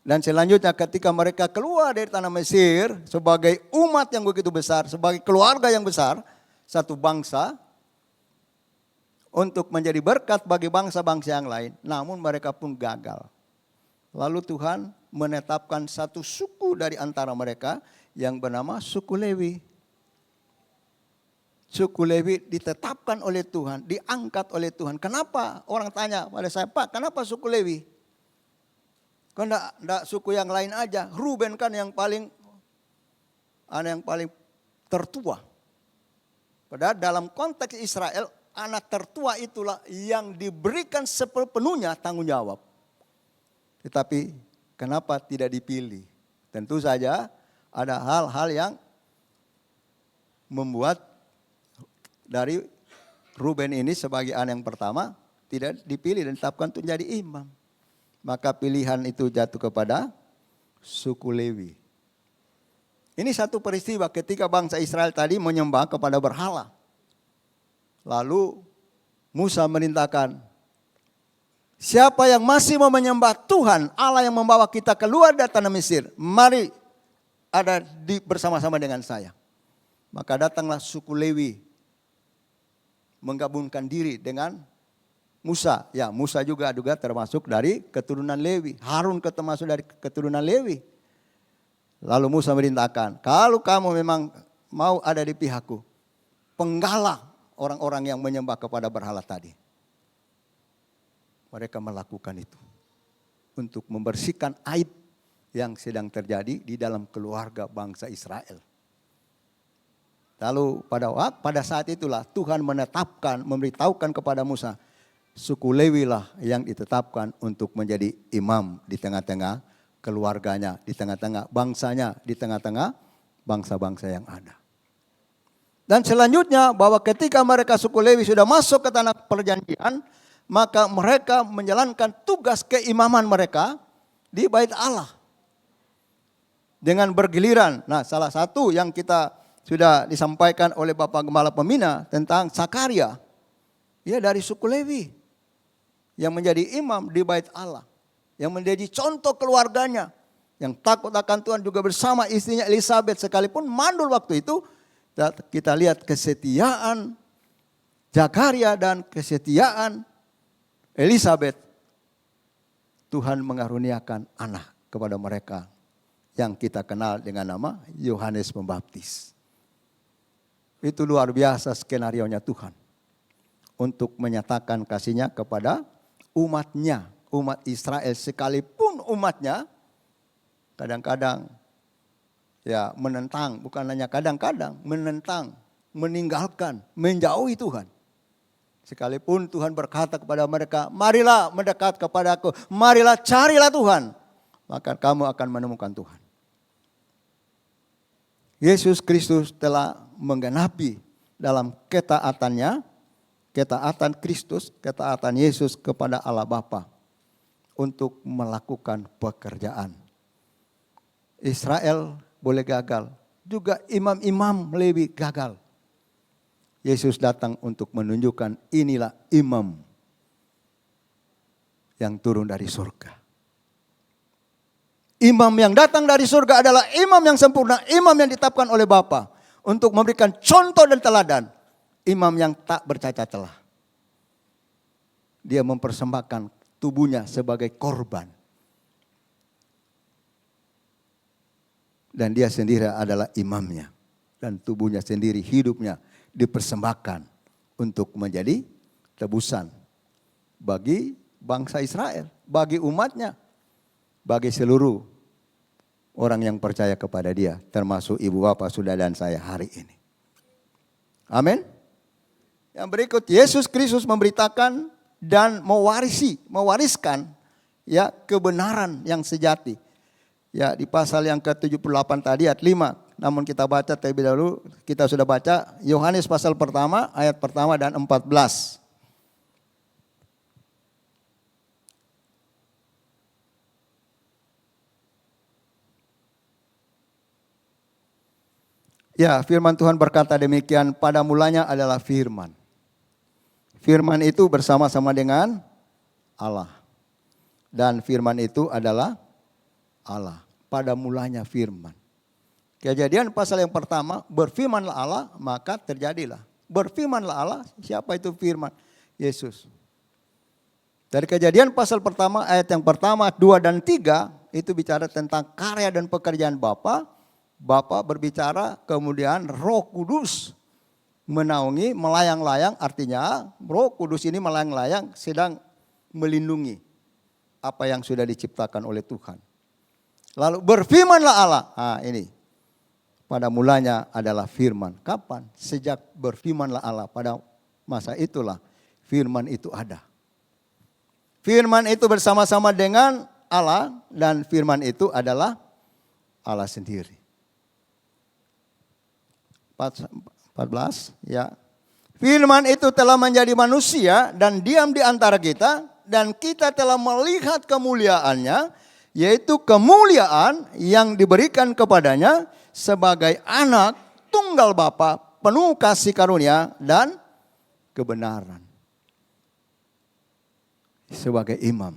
Dan selanjutnya ketika mereka keluar dari tanah Mesir sebagai umat yang begitu besar, sebagai keluarga yang besar, satu bangsa untuk menjadi berkat bagi bangsa-bangsa yang lain, namun mereka pun gagal. Lalu Tuhan menetapkan satu suku dari antara mereka yang bernama suku Lewi. Suku Lewi ditetapkan oleh Tuhan, diangkat oleh Tuhan. Kenapa? Orang tanya pada saya, Pak, kenapa suku Lewi? Kok enggak suku yang lain aja? Ruben kan yang paling tertua. Padahal dalam konteks Israel, anak tertua itulah yang diberikan sepenuhnya tanggung jawab. Tetapi kenapa tidak dipilih? Tentu saja ada hal-hal yang membuat dari Ruben ini sebagai anak yang pertama tidak dipilih dan ditetapkan untuk menjadi imam. Maka pilihan itu jatuh kepada suku Lewi. Ini satu peristiwa ketika bangsa Israel tadi menyembah kepada berhala. Lalu Musa merintahkan, siapa yang masih mau menyembah Tuhan, Allah yang membawa kita keluar dari tanah Mesir, mari ada bersama-sama dengan saya. Maka datanglah suku Lewi menggabungkan diri dengan Musa. Ya, Musa juga termasuk dari keturunan Lewi. Harun termasuk dari keturunan Lewi. Lalu Musa merintahkan, kalau kamu memang mau ada di pihakku, penggalah orang-orang yang menyembah kepada berhala tadi. Mereka melakukan itu untuk membersihkan aib yang sedang terjadi di dalam keluarga bangsa Israel. Lalu pada saat itulah Tuhan menetapkan, memberitahukan kepada Musa, suku Lewi lah yang ditetapkan untuk menjadi imam di tengah-tengah keluarganya, di tengah-tengah bangsanya, di tengah-tengah bangsa-bangsa yang ada. Dan selanjutnya bahwa ketika mereka suku Lewi sudah masuk ke tanah perjanjian, maka mereka menjalankan tugas keimaman mereka di bait Allah. Dengan bergiliran. Nah, salah satu yang kita sudah disampaikan oleh Bapak Gembala Pembina tentang Zakaria. Dia dari suku Lewi yang menjadi imam di bait Allah. Yang menjadi contoh keluarganya. Yang takut akan Tuhan juga bersama istrinya Elizabeth. Sekalipun mandul waktu itu, kita lihat kesetiaan Zakaria dan kesetiaan Elizabeth. Tuhan mengaruniakan anak kepada mereka yang kita kenal dengan nama Yohanes Pembaptis. Itu luar biasa skenarionya Tuhan untuk menyatakan kasihnya kepada umatnya, umat Israel. Sekalipun umatnya kadang-kadang ya menentang, bukan hanya kadang-kadang, menentang, meninggalkan, menjauhi Tuhan. Sekalipun Tuhan berkata kepada mereka, marilah mendekat kepadaku, marilah carilah Tuhan, maka kamu akan menemukan Tuhan. Yesus Kristus telah menggenapi dalam ketaatannya, ketaatan Kristus, ketaatan Yesus kepada Allah Bapa untuk melakukan pekerjaan. Israel boleh gagal, juga imam-imam Lewi gagal. Yesus datang untuk menunjukkan inilah imam yang turun dari surga. Imam yang datang dari surga adalah imam yang sempurna, imam yang ditetapkan oleh Bapa untuk memberikan contoh dan teladan. Imam yang tak bercacat celah. Dia mempersembahkan tubuhnya sebagai korban. Dan dia sendiri adalah imamnya. Dan tubuhnya sendiri, hidupnya dipersembahkan untuk menjadi tebusan bagi bangsa Israel, bagi umatnya, bagi seluruh orang yang percaya kepada Dia, termasuk ibu bapak, saudara dan saya hari ini. Amin. Yang berikut, Yesus Kristus memberitakan dan mewariskan ya kebenaran yang sejati. Ya, di pasal yang ke-78 tadi ayat 5. Namun kita baca terlebih dahulu, kita sudah baca Yohanes pasal pertama, ayat pertama dan 14. Ya, firman Tuhan berkata demikian, pada mulanya adalah firman. Firman itu bersama-sama dengan Allah. Dan firman itu adalah Allah. Pada mulanya firman. Kejadian pasal yang pertama, berfirmanlah Allah, maka terjadilah. Berfirmanlah Allah, siapa itu firman? Yesus. Dari Kejadian pasal pertama, ayat yang pertama, 2 dan 3, itu bicara tentang karya dan pekerjaan Bapa. Bapa berbicara, kemudian Roh Kudus menaungi, melayang-layang, artinya Roh Kudus ini melayang-layang sedang melindungi apa yang sudah diciptakan oleh Tuhan. Lalu berfirmanlah Allah. Nah ini, pada mulanya adalah firman. Kapan? Sejak berfirmanlah Allah, pada masa itulah firman itu ada. Firman itu bersama-sama dengan Allah dan firman itu adalah Allah sendiri. 14 ya. Firman itu telah menjadi manusia dan diam di antara kita, dan kita telah melihat kemuliaannya, yaitu kemuliaan yang diberikan kepadanya sebagai anak tunggal Bapa, penuh kasih karunia dan kebenaran. Sebagai imam,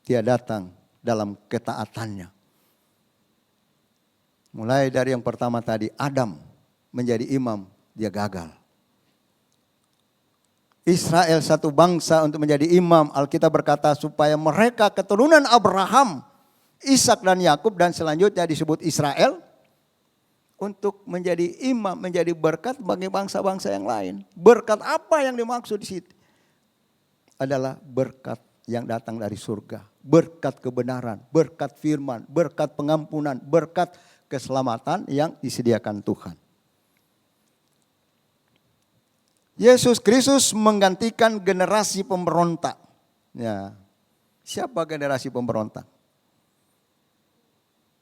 dia datang dalam ketaatannya. Mulai dari yang pertama tadi, Adam menjadi imam, dia gagal. Israel satu bangsa untuk menjadi imam, Alkitab berkata supaya mereka keturunan Abraham, Ishak dan Yakub dan selanjutnya disebut Israel, untuk menjadi imam, menjadi berkat bagi bangsa-bangsa yang lain. Berkat apa yang dimaksud di situ? Adalah berkat yang datang dari surga, berkat kebenaran, berkat firman, berkat pengampunan, berkat keselamatan yang disediakan Tuhan. Yesus Kristus menggantikan generasi pemberontak. Ya. Siapa generasi pemberontak?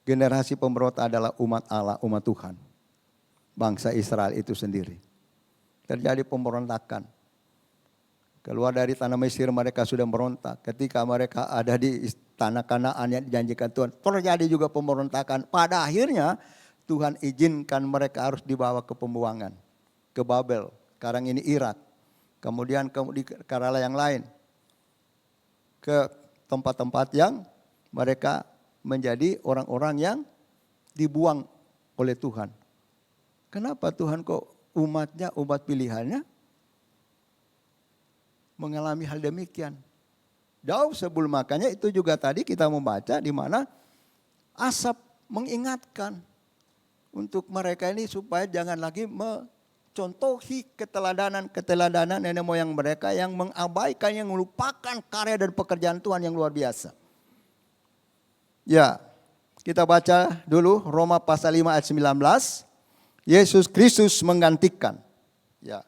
Generasi pemberontak adalah umat Allah, umat Tuhan. Bangsa Israel itu sendiri. Terjadi pemberontakan. Keluar dari tanah Mesir mereka sudah merontak. Ketika mereka ada di tanah Kanaan yang dijanjikan Tuhan, terjadi juga pemberontakan. Pada akhirnya Tuhan izinkan mereka harus dibawa ke pembuangan, ke Babel. Sekarang ini Irak, kemudian di Kerala yang lain, ke tempat-tempat yang mereka menjadi orang-orang yang dibuang oleh Tuhan. Kenapa Tuhan kok umatnya, umat pilihannya mengalami hal demikian? Jauh sebelum makanya itu juga tadi kita membaca di mana Asap mengingatkan untuk mereka ini supaya jangan lagi contohi keteladanan nenek moyang mereka yang mengabaikan, yang melupakan karya dan pekerjaan Tuhan yang luar biasa. Ya, kita baca dulu Roma pasal 5 ayat 19. Yesus Kristus menggantikan. Ya.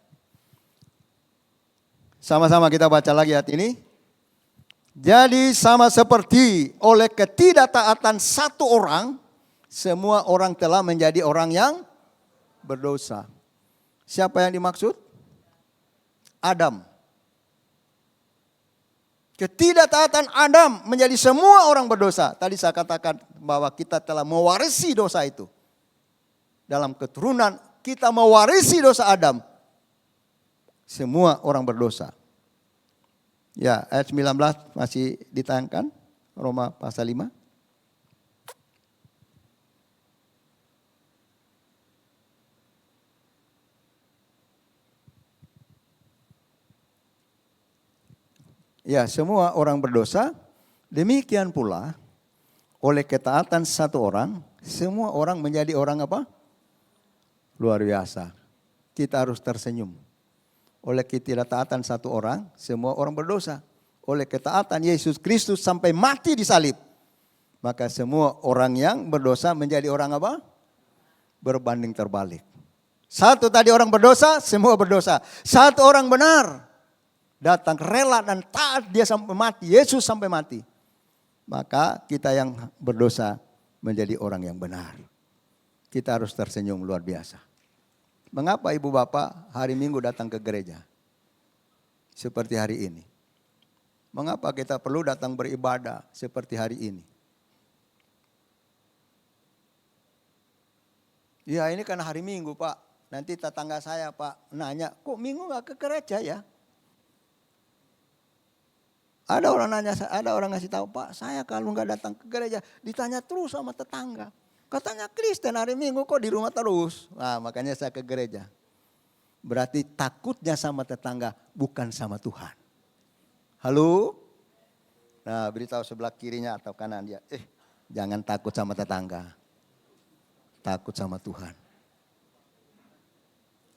Sama-sama kita baca lagi ayat ini. Jadi sama seperti oleh ketidaktaatan satu orang, semua orang telah menjadi orang yang berdosa. Siapa yang dimaksud? Adam. Ketidaktaatan Adam menjadi semua orang berdosa. Tadi saya katakan bahwa kita telah mewarisi dosa itu. Dalam keturunan kita mewarisi dosa Adam. Semua orang berdosa. Ya, ayat 19 masih ditayangkan. Roma pasal 5. Ya, semua orang berdosa, demikian pula oleh ketaatan satu orang, semua orang menjadi orang apa? Luar biasa. Kita harus tersenyum. Oleh ketidaktaatan satu orang, semua orang berdosa. Oleh ketaatan Yesus Kristus sampai mati di salib, Maka semua orang yang berdosa menjadi orang apa? Berbanding terbalik. Satu tadi orang berdosa, semua berdosa. Satu orang benar, datang rela dan taat dia sampai mati. Yesus sampai mati. Maka kita yang berdosa menjadi orang yang benar. Kita harus tersenyum luar biasa. Mengapa ibu bapak hari Minggu datang ke gereja? Seperti hari ini. Mengapa kita perlu datang beribadah seperti hari ini? Ya ini karena hari Minggu Pak. Nanti tetangga saya Pak nanya, kok Minggu gak ke gereja ya? Ada orang nanya, ada orang ngasih tahu, Pak saya kalau gak datang ke gereja ditanya terus sama tetangga. Katanya Kristen hari Minggu kok di rumah terus. Nah makanya saya ke gereja. Berarti takutnya sama tetangga bukan sama Tuhan. Halo? Nah beritahu sebelah kirinya atau kanan dia. Jangan takut sama tetangga. Takut sama Tuhan.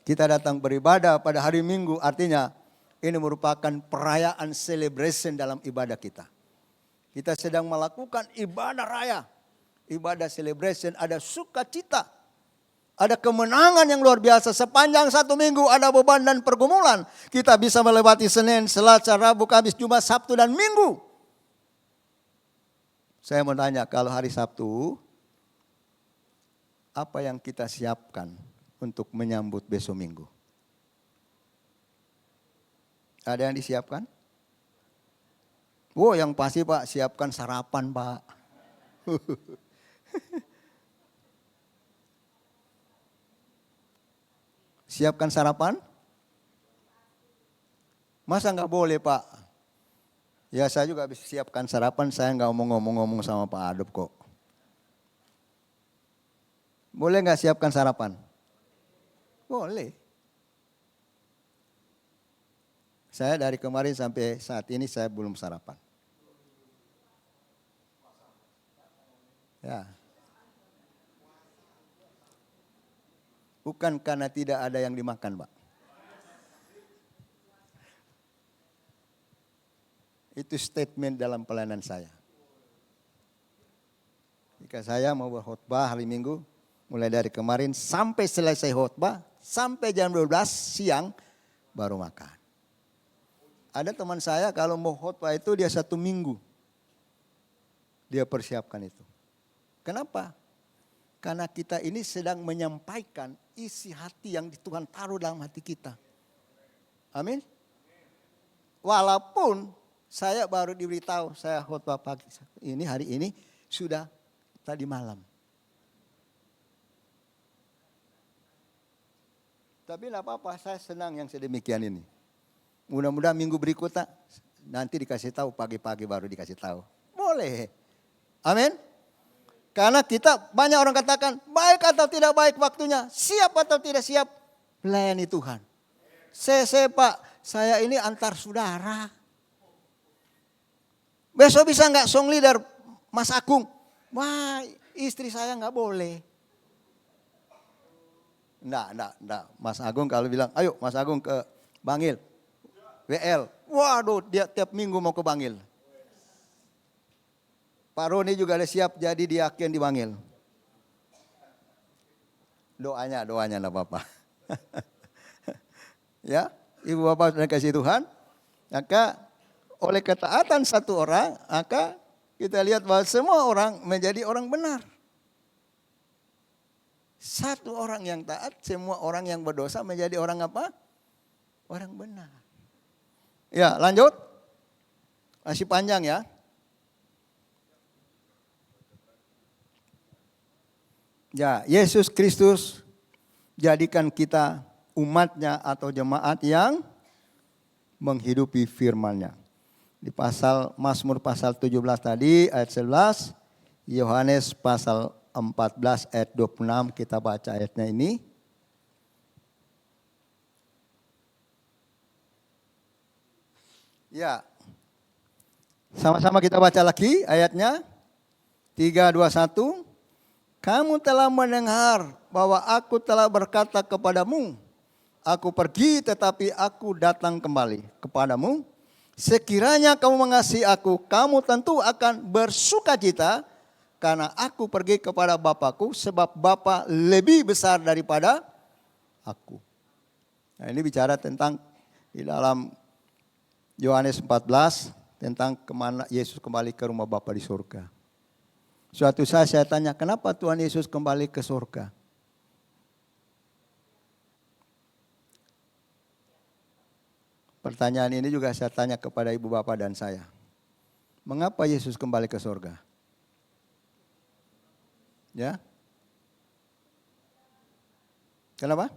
Kita datang beribadah pada hari Minggu artinya ini merupakan perayaan celebration dalam ibadah kita. Kita sedang melakukan ibadah raya. Ibadah celebration, ada sukacita. Ada kemenangan yang luar biasa. Sepanjang satu minggu ada beban dan pergumulan. Kita bisa melewati Senin, Selasa, Rabu, Kamis, Jumat, Sabtu dan Minggu. Saya mau tanya kalau hari Sabtu, apa yang kita siapkan untuk menyambut besok Minggu? Ada yang disiapkan? Oh yang pasti Pak, siapkan sarapan Pak. Siapkan sarapan? Masa nggak boleh Pak? Ya saya juga habis siapkan sarapan, saya nggak mau ngomong-ngomong sama Pak Adop kok. Boleh nggak siapkan sarapan? Boleh. Saya dari kemarin sampai saat ini saya belum sarapan. Ya. Bukan karena tidak ada yang dimakan, Pak. Itu statement dalam pelayanan saya. Jika saya mau berkhotbah hari Minggu, mulai dari kemarin sampai selesai khotbah, sampai jam 12 siang baru makan. Ada teman saya kalau mau khotbah itu dia 1 minggu. Dia persiapkan itu. Kenapa? Karena kita ini sedang menyampaikan isi hati yang Tuhan taruh dalam hati kita. Amin. Walaupun saya baru diberitahu, saya khotbah pagi ini hari ini sudah tadi malam. Tapi tidak apa-apa, saya senang yang sedemikian ini. Mudah-mudahan minggu berikutnya nanti dikasih tahu, pagi-pagi baru dikasih tahu. Boleh. Amin. Karena kita banyak orang katakan baik atau tidak baik waktunya, siap atau tidak siap, melayani Tuhan. Saya Pak, saya ini antar saudara. Besok bisa nggak song leader Mas Agung? Wah istri saya nggak boleh. Enggak. Mas Agung kalau bilang, ayo Mas Agung ke Bangil, WL. Waduh dia tiap minggu mau ke Bangil. Pak Roni juga ada siap jadi diaken di Bangil. Doanya enggak apa-apa. Ya, ibu bapak sudah kasih Tuhan. Maka oleh ketaatan satu orang, maka kita lihat bahwa semua orang menjadi orang benar. Satu orang yang taat, semua orang yang berdosa menjadi orang apa? Orang benar. Ya, lanjut. Masih panjang ya. Ya, Yesus Kristus jadikan kita umatnya atau jemaat yang menghidupi firman-Nya. Di Mazmur pasal 17 tadi ayat 11, Yohanes pasal 14 ayat 26 kita baca ayatnya ini. Ya. Sama-sama kita baca lagi ayatnya. 3, 2, 1. Kamu telah mendengar bahwa aku telah berkata kepadamu, aku pergi tetapi aku datang kembali kepadamu. Sekiranya kamu mengasihi aku, kamu tentu akan bersukacita karena aku pergi kepada Bapakku, sebab Bapa lebih besar daripada aku. Nah, ini bicara tentang di dalam Yohanes 14 tentang kemana Yesus kembali ke rumah Bapa di surga. Suatu saat saya tanya, kenapa Tuhan Yesus kembali ke surga? Pertanyaan ini juga saya tanya kepada ibu bapak dan saya. Mengapa Yesus kembali ke surga? Ya? Kenapa?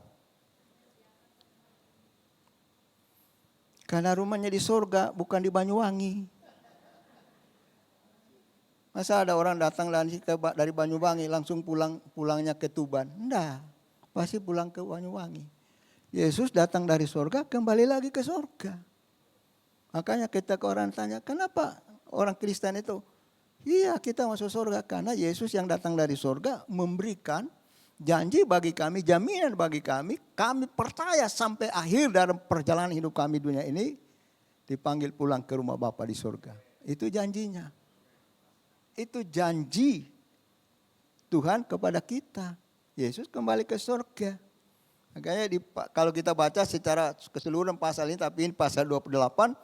Karena rumahnya di surga, bukan di Banyuwangi. Masa ada orang datang dari Banyuwangi langsung pulangnya ke Tuban? Enggak, pasti pulang ke Banyuwangi. Yesus datang dari surga, kembali lagi ke surga. Makanya ketika orang tanya, kenapa orang Kristen itu? Iya, kita masuk surga karena Yesus yang datang dari surga memberikan janji bagi kami, jaminan bagi kami percaya sampai akhir dalam perjalanan hidup kami dunia ini, dipanggil pulang ke rumah Bapa di surga. Itu janjinya. Itu janji Tuhan kepada kita. Yesus kembali ke surga. Makanya kalau kita baca secara keseluruhan pasal ini, tapi ini pasal 28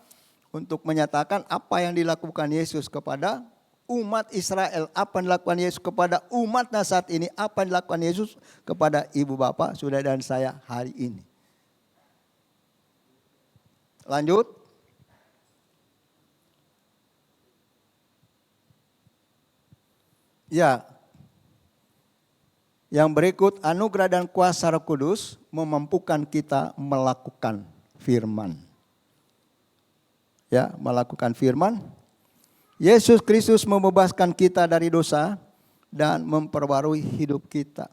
untuk menyatakan apa yang dilakukan Yesus kepada umat Israel, apa yang dilakukan Yesus kepada umatnya saat ini, apa yang dilakukan Yesus kepada ibu bapak, saudara dan saya hari ini. Lanjut. Ya. Yang berikut, anugerah dan kuasa Roh Kudus memampukan kita melakukan firman. Ya, melakukan firman. Yesus Kristus membebaskan kita dari dosa dan memperbarui hidup kita.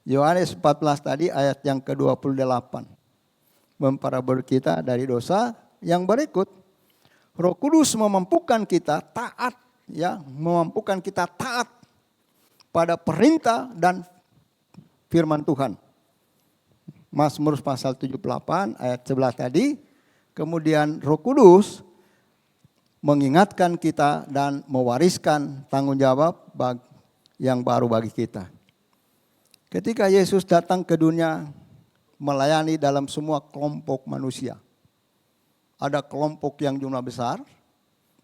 Yohanes 14 tadi ayat yang ke-28. Memperbarui kita dari dosa. Yang berikut, Roh Kudus memampukan kita taat, ya, memampukan kita taat pada perintah dan firman Tuhan. Mazmur pasal 78 ayat 11 tadi. Kemudian Roh Kudus mengingatkan kita dan mewariskan tanggung jawab yang baru bagi kita. Ketika Yesus datang ke dunia melayani dalam semua kelompok manusia. Ada kelompok yang jumlah besar.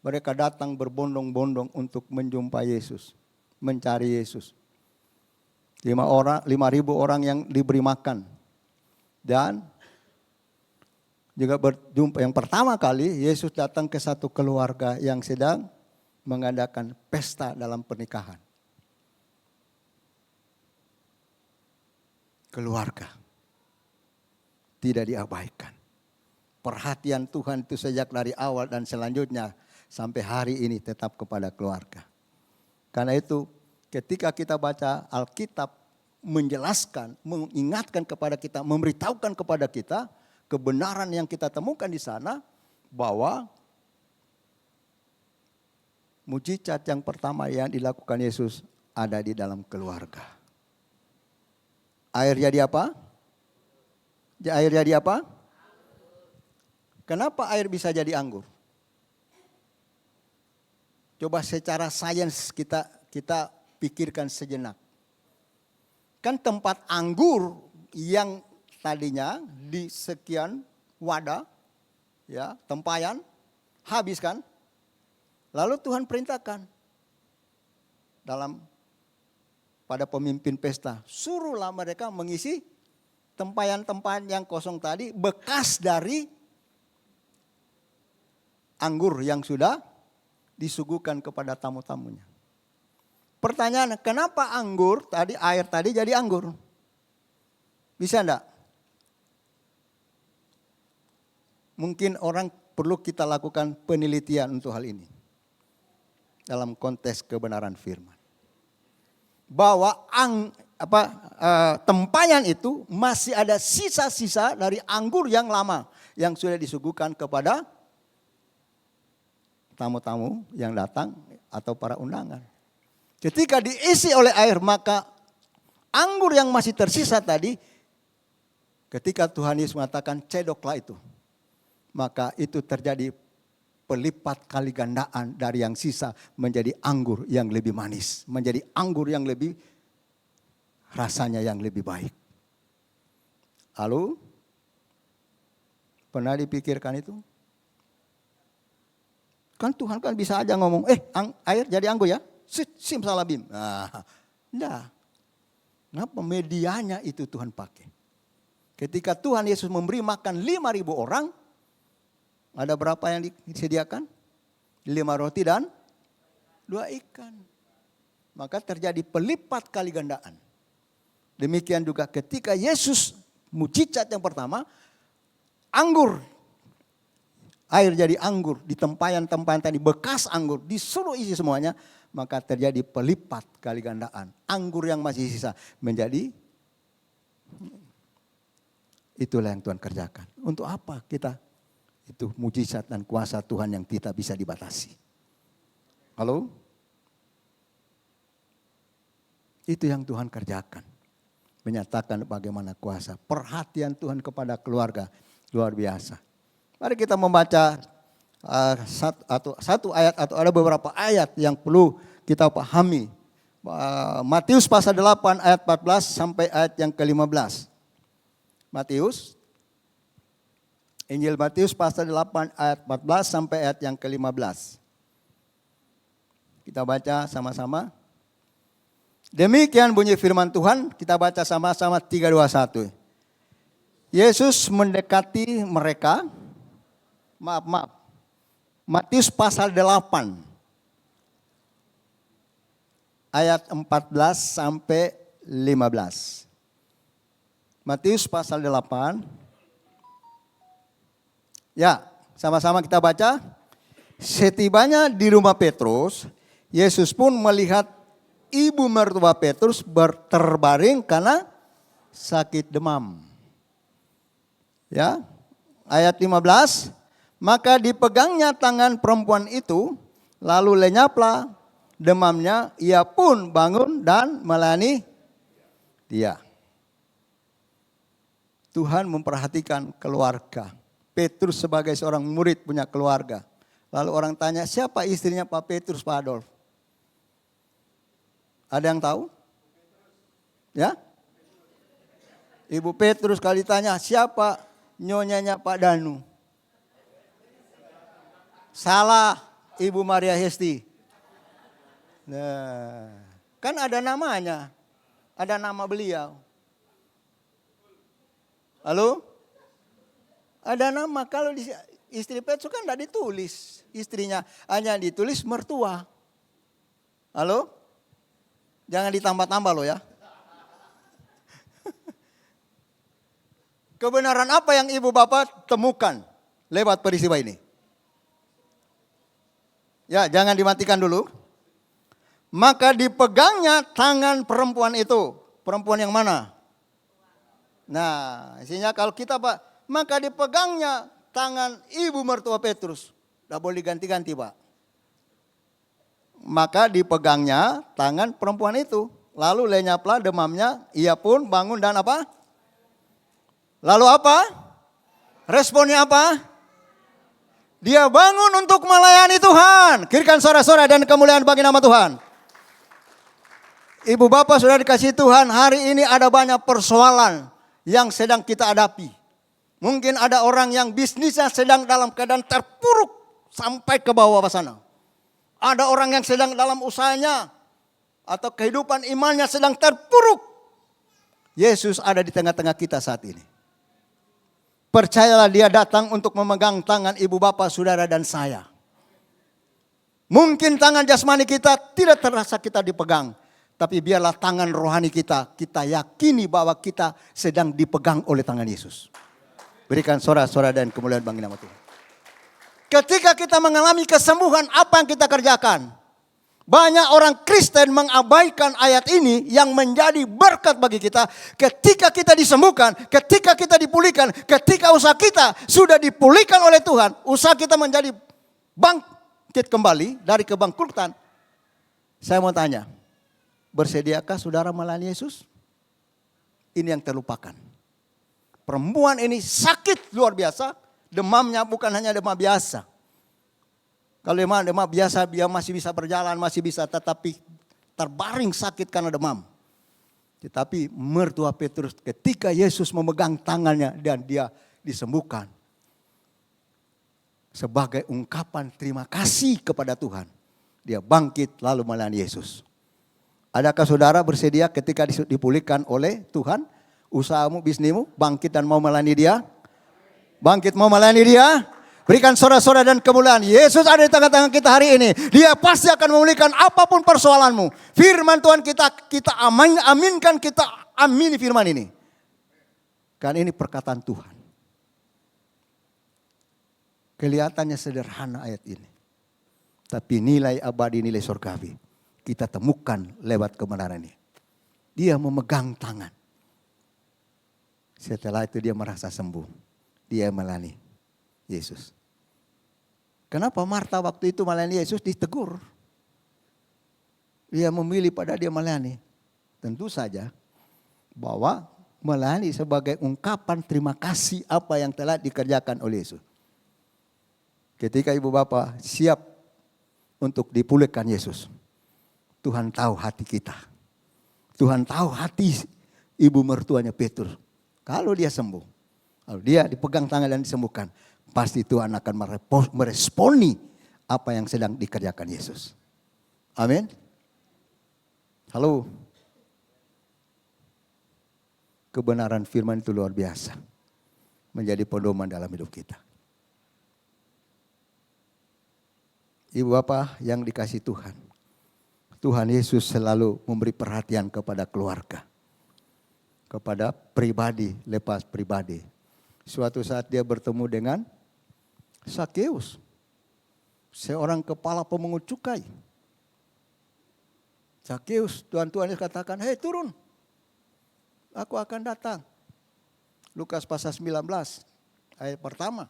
Mereka datang berbondong-bondong untuk menjumpai Yesus. Mencari Yesus. 5.000 orang yang diberi makan. Dan juga berjumpa yang pertama kali Yesus datang ke satu keluarga yang sedang mengadakan pesta dalam pernikahan. Keluarga tidak diabaikan. Perhatian Tuhan itu sejak dari awal dan selanjutnya sampai hari ini tetap kepada keluarga. Karena itu ketika kita baca Alkitab menjelaskan, mengingatkan kepada kita, memberitahukan kepada kita kebenaran yang kita temukan di sana bahwa mujizat yang pertama yang dilakukan Yesus ada di dalam keluarga. Air jadi apa? Air jadi apa? Kenapa air bisa jadi anggur? Coba secara sains kita pikirkan sejenak. Kan tempat anggur yang tadinya di sekian wadah, ya, tempayan, habis kan? Lalu Tuhan perintahkan pada pemimpin pesta, suruhlah mereka mengisi tempayan-tempayan yang kosong tadi, bekas dari anggur yang sudah disuguhkan kepada tamu-tamunya. Pertanyaan, kenapa air tadi jadi anggur? Bisa enggak? Mungkin orang perlu kita lakukan penelitian untuk hal ini. Dalam konteks kebenaran firman. Bahwa tempayan itu masih ada sisa-sisa dari anggur yang lama. Yang sudah disuguhkan kepada tamu-tamu yang datang atau para undangan. Ketika diisi oleh air, maka anggur yang masih tersisa tadi, ketika Tuhan Yesus mengatakan cedoklah itu, maka itu terjadi pelipat kali gandaan dari yang sisa menjadi anggur yang lebih manis. Menjadi anggur yang lebih, rasanya yang lebih baik. Lalu, pernah dipikirkan itu? Kan Tuhan kan bisa aja ngomong, air jadi anggur ya, simsalabim. Nah, enggak. Kenapa medianya itu Tuhan pakai? Ketika Tuhan Yesus memberi makan 5.000 orang, ada berapa yang disediakan? 5 roti dan 2 ikan. Maka terjadi pelipat kali gandaan. Demikian juga ketika Yesus mujizat yang pertama, anggur. Air jadi anggur, di tempayan-tempayan tadi bekas anggur, disuruh isi semuanya. Maka terjadi pelipat kali gandaan. Anggur yang masih sisa menjadi, itulah yang Tuhan kerjakan. Untuk apa kita? Itu mujizat dan kuasa Tuhan yang tidak bisa dibatasi. Halo? Itu yang Tuhan kerjakan. Menyatakan bagaimana kuasa. Perhatian Tuhan kepada keluarga luar biasa. Mari kita membaca satu ayat atau ada beberapa ayat yang perlu kita pahami. Matius pasal 8 ayat 14 sampai ayat yang ke-15. Matius, Injil Matius pasal 8 ayat 14 sampai ayat yang ke-15. Kita baca sama-sama. Demikian bunyi firman Tuhan, kita baca sama-sama 3, 2, 1. Yesus mendekati mereka, Matius pasal 8 ayat 14 sampai 15. Matius pasal 8. Ya, sama-sama kita baca. Setibanya di rumah Petrus, Yesus pun melihat ibu mertua Petrus terbaring karena sakit demam. Ya, ayat 15. Maka dipegangnya tangan perempuan itu, lalu lenyaplah demamnya, ia pun bangun dan melayani dia. Tuhan memperhatikan keluarga. Petrus sebagai seorang murid punya keluarga. Lalu orang tanya, siapa istrinya Pak Petrus, Pak Adolf? Ada yang tahu? Ya? Ibu Petrus kali ditanya, siapa nyonyanya Pak Danu? Salah, Ibu Maria Hesti. Nah, kan ada namanya, ada nama beliau. Halo? Ada nama, kalau di istri Petrus kan tidak ditulis istrinya, hanya ditulis mertua. Halo? Jangan ditambah-tambah loh ya. Kebenaran apa yang ibu bapak temukan lewat peristiwa ini? Ya, jangan dimatikan dulu. Maka dipegangnya tangan perempuan itu. Perempuan yang mana? Nah, isinya kalau kita Pak, maka dipegangnya tangan ibu mertua Petrus. Tidak boleh ganti-ganti Pak. Maka dipegangnya tangan perempuan itu. Lalu lenyaplah demamnya, ia pun bangun dan apa? Lalu apa? Responnya apa? Dia bangun untuk melayani Tuhan. Kirikan sorak-sorak dan kemuliaan bagi nama Tuhan. Ibu bapak sudah dikasih Tuhan, hari ini ada banyak persoalan yang sedang kita hadapi. Mungkin ada orang yang bisnisnya sedang dalam keadaan terpuruk sampai ke bawah sana. Ada orang yang sedang dalam usahanya atau kehidupan imannya sedang terpuruk. Yesus ada di tengah-tengah kita saat ini. Percayalah dia datang untuk memegang tangan ibu bapak, saudara dan saya. Mungkin tangan jasmani kita tidak terasa kita dipegang. Tapi biarlah tangan rohani kita yakini bahwa kita sedang dipegang oleh tangan Yesus. Berikan sorak-sorak dan kemuliaan bagi nama Tuhan. Ketika kita mengalami kesembuhan, apa yang kita kerjakan? Banyak orang Kristen mengabaikan ayat ini yang menjadi berkat bagi kita. Ketika kita disembuhkan, ketika kita dipulihkan, ketika usaha kita sudah dipulihkan oleh Tuhan, usaha kita menjadi bangkit kembali dari kebangkrutan. Saya mau tanya, bersediakah saudara melayani Yesus? Ini yang terlupakan. Perempuan ini sakit luar biasa, demamnya bukan hanya demam biasa. Kalau demam biasa dia masih bisa berjalan, masih bisa, tetapi terbaring sakit karena demam. Tetapi mertua Petrus ketika Yesus memegang tangannya dan dia disembuhkan. Sebagai ungkapan terima kasih kepada Tuhan. Dia bangkit lalu melayani Yesus. Adakah saudara bersedia ketika dipulihkan oleh Tuhan, usahamu, bisnismu, bangkit dan mau melayani Dia? Bangkit mau melayani Dia? Berikan sorak-sorak dan kemuliaan. Yesus ada di tengah-tengah kita hari ini. Dia pasti akan memulihkan apapun persoalanmu. Firman Tuhan kita aminkan, kita amini firman ini. Karena ini perkataan Tuhan. Kelihatannya sederhana ayat ini. Tapi nilai abadi, nilai surgawi kita temukan lewat kebenaran ini. Dia memegang tangan. Setelah itu dia merasa sembuh. Dia melayani Yesus. Kenapa Marta waktu itu melayani Yesus ditegur? Dia memilih pada dia melayani. Tentu saja bahwa melayani sebagai ungkapan terima kasih apa yang telah dikerjakan oleh Yesus. Ketika ibu bapak siap untuk dipulihkan Yesus, Tuhan tahu hati kita. Tuhan tahu hati ibu mertuanya Petrus. Kalau dia sembuh, kalau dia dipegang tangan dan disembuhkan, pasti Tuhan akan meresponi apa yang sedang dikerjakan Yesus. Amin. Halo. Kebenaran firman itu luar biasa. Menjadi pedoman dalam hidup kita. Ibu bapak yang dikasih Tuhan. Tuhan Yesus selalu memberi perhatian kepada keluarga. Kepada pribadi, lepas pribadi. Suatu saat dia bertemu dengan Sakeus. Seorang kepala pemungut cukai. Sakeus, Tuhan Yesus katakan, hei turun. Aku akan datang. Lukas pasal 19 ayat pertama.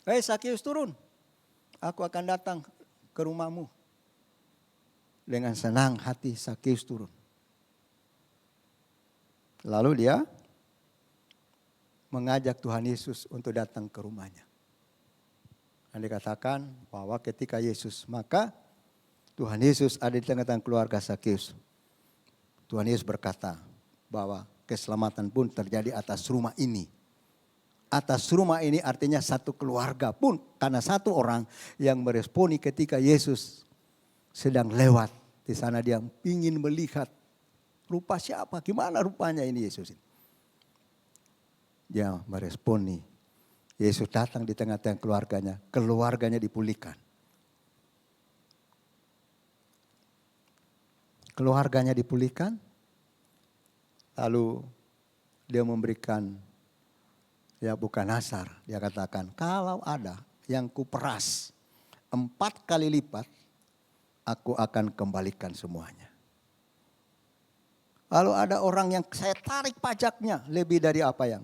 Hei Sakeus turun. Aku akan datang ke rumahmu. Dengan senang hati Sakeus turun. Lalu dia mengajak Tuhan Yesus untuk datang ke rumahnya. Dan dikatakan bahwa ketika Yesus, maka Tuhan Yesus ada di tengah-tengah keluarga Sakeus. Tuhan Yesus berkata bahwa keselamatan pun terjadi atas rumah ini. Atas rumah ini artinya satu keluarga pun. Karena satu orang yang meresponi ketika Yesus sedang lewat. Di sana dia ingin melihat rupa siapa, gimana rupanya ini Yesus. Dia meresponi. Yesus datang di tengah-tengah keluarganya. Keluarganya dipulihkan. Keluarganya dipulihkan. Lalu dia memberikan, ya bukan nasar. Dia katakan, kalau ada yang kuperas 4 kali lipat, aku akan kembalikan semuanya. Lalu ada orang yang saya tarik pajaknya lebih dari apa yang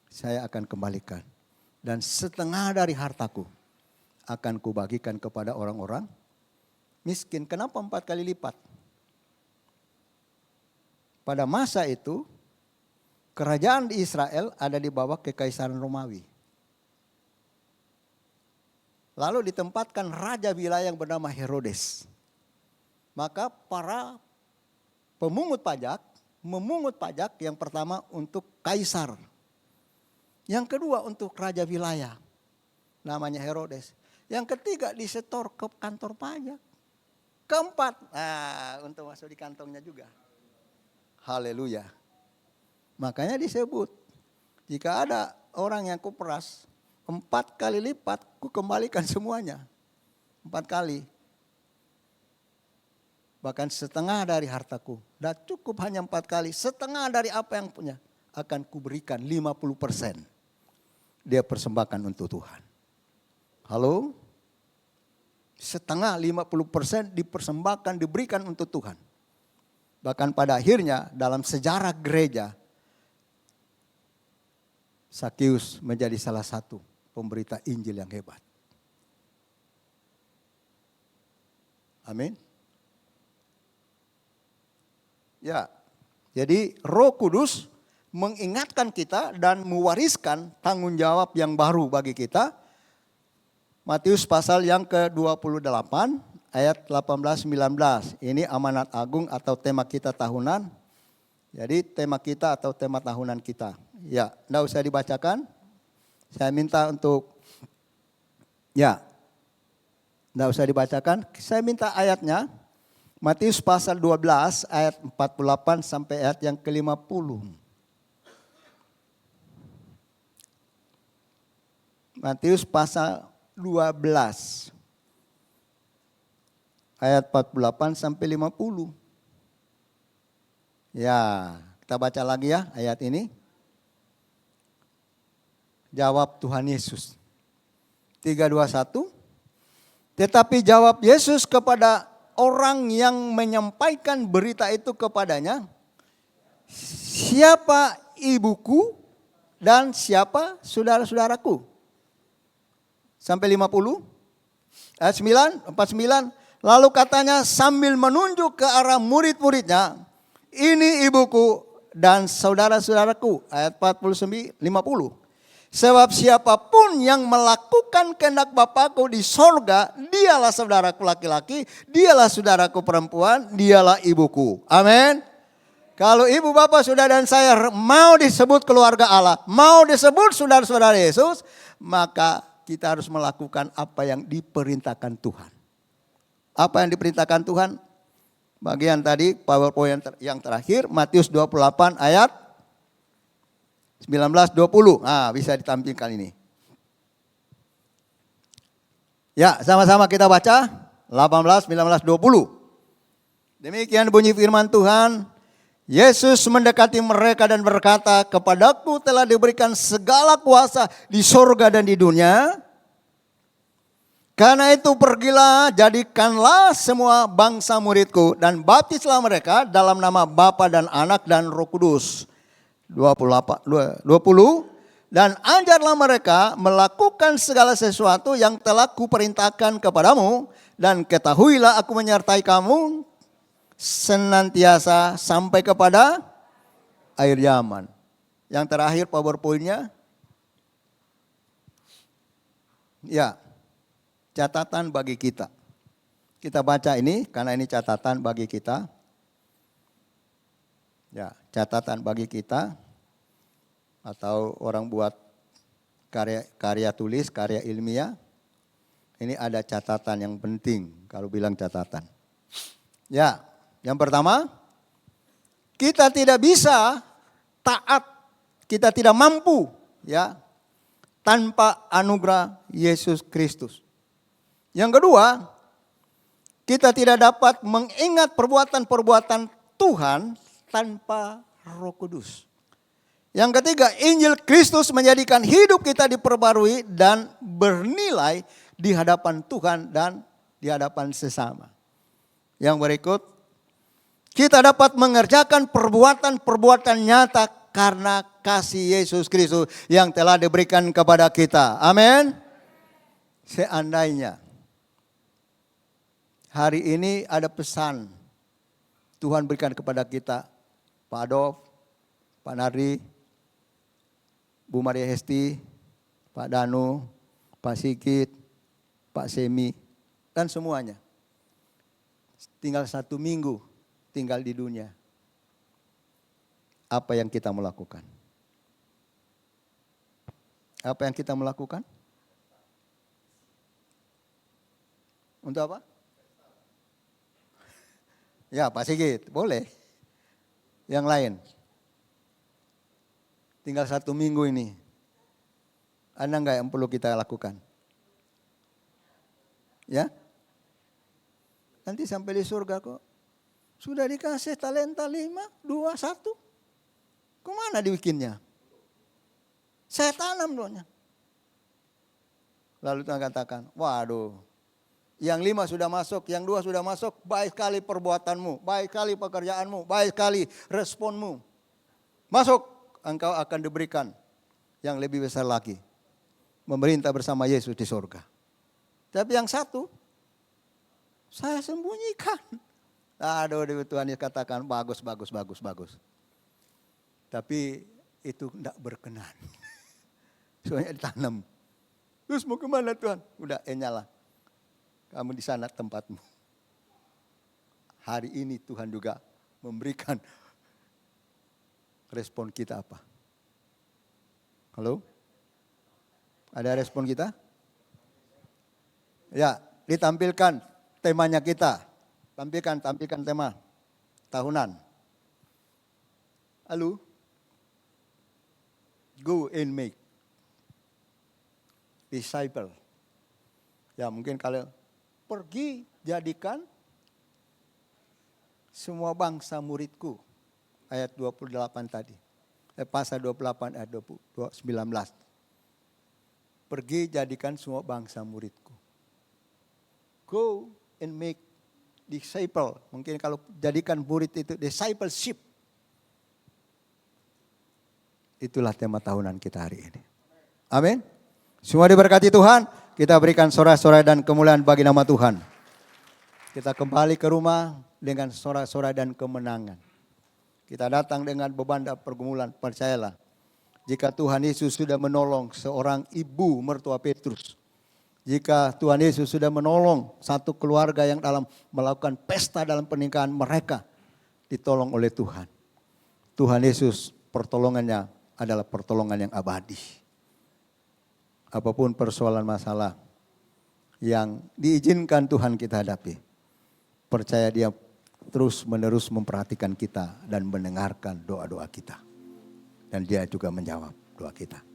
saya akan kembalikan. Dan setengah dari hartaku akan kubagikan kepada orang-orang miskin. Kenapa 4 kali lipat? Pada masa itu, kerajaan di Israel ada di bawah kekaisaran Romawi. Lalu ditempatkan raja wilayah yang bernama Herodes. Maka para pemungut pajak, memungut pajak yang pertama untuk kaisar. Yang kedua untuk raja wilayah, namanya Herodes. Yang ketiga disetor ke kantor pajak. Keempat, untuk masuk di kantongnya juga. Haleluya. Makanya disebut, jika ada orang yang kuperas 4 kali lipat, ku kembalikan semuanya. 4 kali. Bahkan setengah dari hartaku. Dan cukup hanya 4 kali. Setengah dari apa yang punya. Akan kuberikan 50%. Dia persembahkan untuk Tuhan. Halo? Setengah 50% dipersembahkan, diberikan untuk Tuhan. Bahkan pada akhirnya dalam sejarah gereja. Sakeus menjadi salah satu pemberita Injil yang hebat. Amin. Ya, jadi Roh Kudus mengingatkan kita dan mewariskan tanggung jawab yang baru bagi kita. Matius pasal yang ke-28 ayat 18-19. Ini amanat agung atau tema kita tahunan. Jadi tema kita atau tema tahunan kita. Ya, enggak usah dibacakan. Saya minta untuk, ya, enggak usah dibacakan. Saya minta ayatnya. Matius pasal 12 ayat 48 sampai ayat yang ke-50. Matius pasal 12 ayat 48 sampai 50. Ya, kita baca lagi ya ayat ini. Jawab Tuhan Yesus. 3, 2, 1. Tetapi jawab Yesus kepada orang yang menyampaikan berita itu kepadanya, siapa ibuku dan siapa saudara-saudaraku? Sampai 50. Ayat 9, 49. Lalu katanya sambil menunjuk ke arah murid-muridnya, ini ibuku dan saudara-saudaraku. Ayat 49, 50. Sebab siapapun yang melakukan kehendak Bapakku di sorga, dialah saudaraku laki-laki, dialah saudaraku perempuan, dialah ibuku. Amin. Kalau ibu bapak saudara dan saya mau disebut keluarga Allah, mau disebut saudara-saudara Yesus, maka kita harus melakukan apa yang diperintahkan Tuhan. Apa yang diperintahkan Tuhan? Bagian tadi PowerPoint yang terakhir, Matius 28 ayat 19-20. Nah, bisa ditampilkan ini. Ya, sama-sama kita baca. 18, 19, 20. Demikian bunyi firman Tuhan. Yesus mendekati mereka dan berkata, kepadaku telah diberikan segala kuasa di sorga dan di dunia. Karena itu pergilah, jadikanlah semua bangsa muridku dan baptislah mereka dalam nama Bapa dan Anak dan Roh Kudus. 20. Dan ajarlah mereka melakukan segala sesuatu yang telah kuperintahkan kepadamu. Dan ketahuilah aku menyertai kamu senantiasa sampai kepada akhir zaman. Yang terakhir PowerPoint-nya. Ya, catatan bagi kita. Kita baca ini karena ini catatan bagi kita. Ya, catatan bagi kita, atau orang buat karya tulis, karya ilmiah, ini ada catatan yang penting kalau bilang catatan. Ya, yang pertama, kita tidak bisa taat, kita tidak mampu ya tanpa anugerah Yesus Kristus. Yang kedua, kita tidak dapat mengingat perbuatan-perbuatan Tuhan tanpa Roh Kudus. Yang ketiga, Injil Kristus menjadikan hidup kita diperbarui dan bernilai di hadapan Tuhan dan di hadapan sesama. Yang berikut, kita dapat mengerjakan perbuatan-perbuatan nyata karena kasih Yesus Kristus yang telah diberikan kepada kita. Amin. Seandainya hari ini ada pesan Tuhan berikan kepada kita, Pak Adolf, Pak Nardi, Bu Maria Hesti, Pak Danu, Pak Sikit, Pak Semi, dan semuanya. Tinggal 1 minggu tinggal di dunia. Apa yang kita melakukan? Apa yang kita melakukan? Untuk apa? Ya, Pak Sigit, boleh. Yang lain. Tinggal 1 minggu ini. Ada enggak yang perlu kita lakukan? Ya? Nanti sampai di surga kok. Sudah dikasih talenta 5, 2, 1. Kemana dibikinnya? Saya tanam doanya. Lalu Tuhan katakan, waduh. Yang 5 sudah masuk, yang 2 sudah masuk. Baik sekali perbuatanmu, baik sekali pekerjaanmu, baik sekali responmu. Masuk, engkau akan diberikan yang lebih besar lagi. Memerintah bersama Yesus di surga. Tapi yang 1, saya sembunyikan. Aduh, Tuhan katakan bagus. Tapi itu tidak berkenan. Soalnya ditanam. Terus mau kemana Tuhan? Udah nyala. Kamu di sana tempatmu. Hari ini Tuhan juga memberikan respon kita apa? Halo? Ada respon kita? Ya, ditampilkan temanya kita. Tampilkan tema tahunan. Halo? Go and make disciple. Ya mungkin kalau pergi jadikan semua bangsa muridku. Ayat 28 tadi. Pasal 28 ayat 19. Pergi jadikan semua bangsa muridku. Go and make disciple. Mungkin kalau jadikan murid itu discipleship. Itulah tema tahunan kita hari ini. Amin. Semua diberkati Tuhan. Kita berikan sorak-sorai dan kemuliaan bagi nama Tuhan. Kita kembali ke rumah dengan sorak-sorai dan kemenangan. Kita datang dengan beban dan pergumulan. Percayalah. Jika Tuhan Yesus sudah menolong seorang ibu mertua Petrus. Jika Tuhan Yesus sudah menolong satu keluarga yang dalam melakukan pesta dalam pernikahan mereka. Ditolong oleh Tuhan. Tuhan Yesus pertolongannya adalah pertolongan yang abadi. Apapun persoalan masalah yang diizinkan Tuhan kita hadapi. Percaya Dia terus menerus memperhatikan kita dan mendengarkan doa-doa kita. Dan Dia juga menjawab doa kita.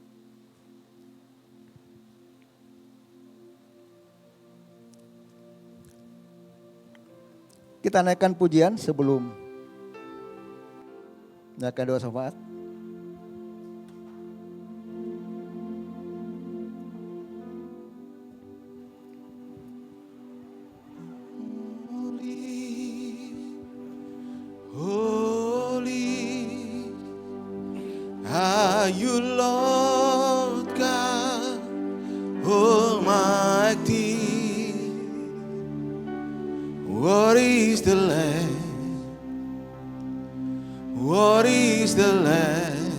Kita naikkan pujian sebelum naikkan doa syafaat. You Lord God Almighty, what is the Lamb? What is the Lamb?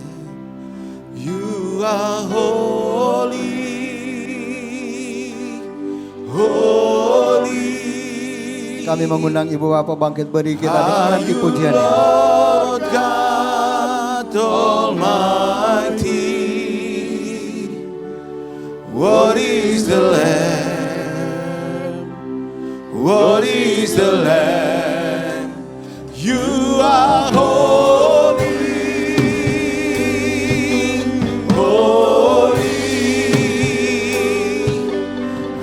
You are holy, holy. Kami mengundang Ibu Bapak bangkit beri kita nikmati pujian ini. Lord God Almighty, what is the Lamb? What is the Lamb? You are holy, holy.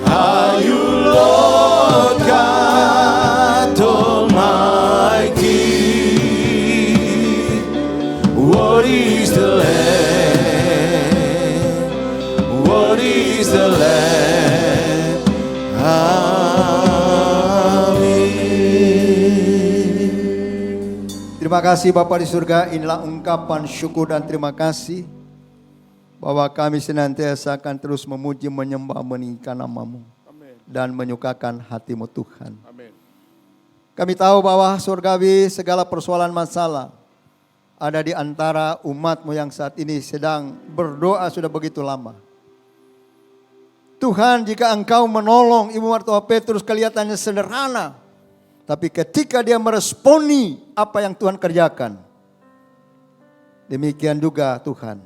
Are you Lord God Almighty? What is the Lamb? What is the Lamb? Amin. Terima kasih Bapa di surga, inilah ungkapan syukur dan terima kasih bahwa kami senantiasa akan terus memuji, menyembah, meninggikan nama-Mu dan menyukakan hati-Mu Tuhan. Amin. Kami tahu bahwa surgawi segala persoalan masalah ada di antara umat-Mu yang saat ini sedang berdoa sudah begitu lama. Tuhan, jika Engkau menolong Ibu mertua Petrus kelihatannya sederhana. Tapi ketika dia meresponi apa yang Tuhan kerjakan. Demikian juga Tuhan.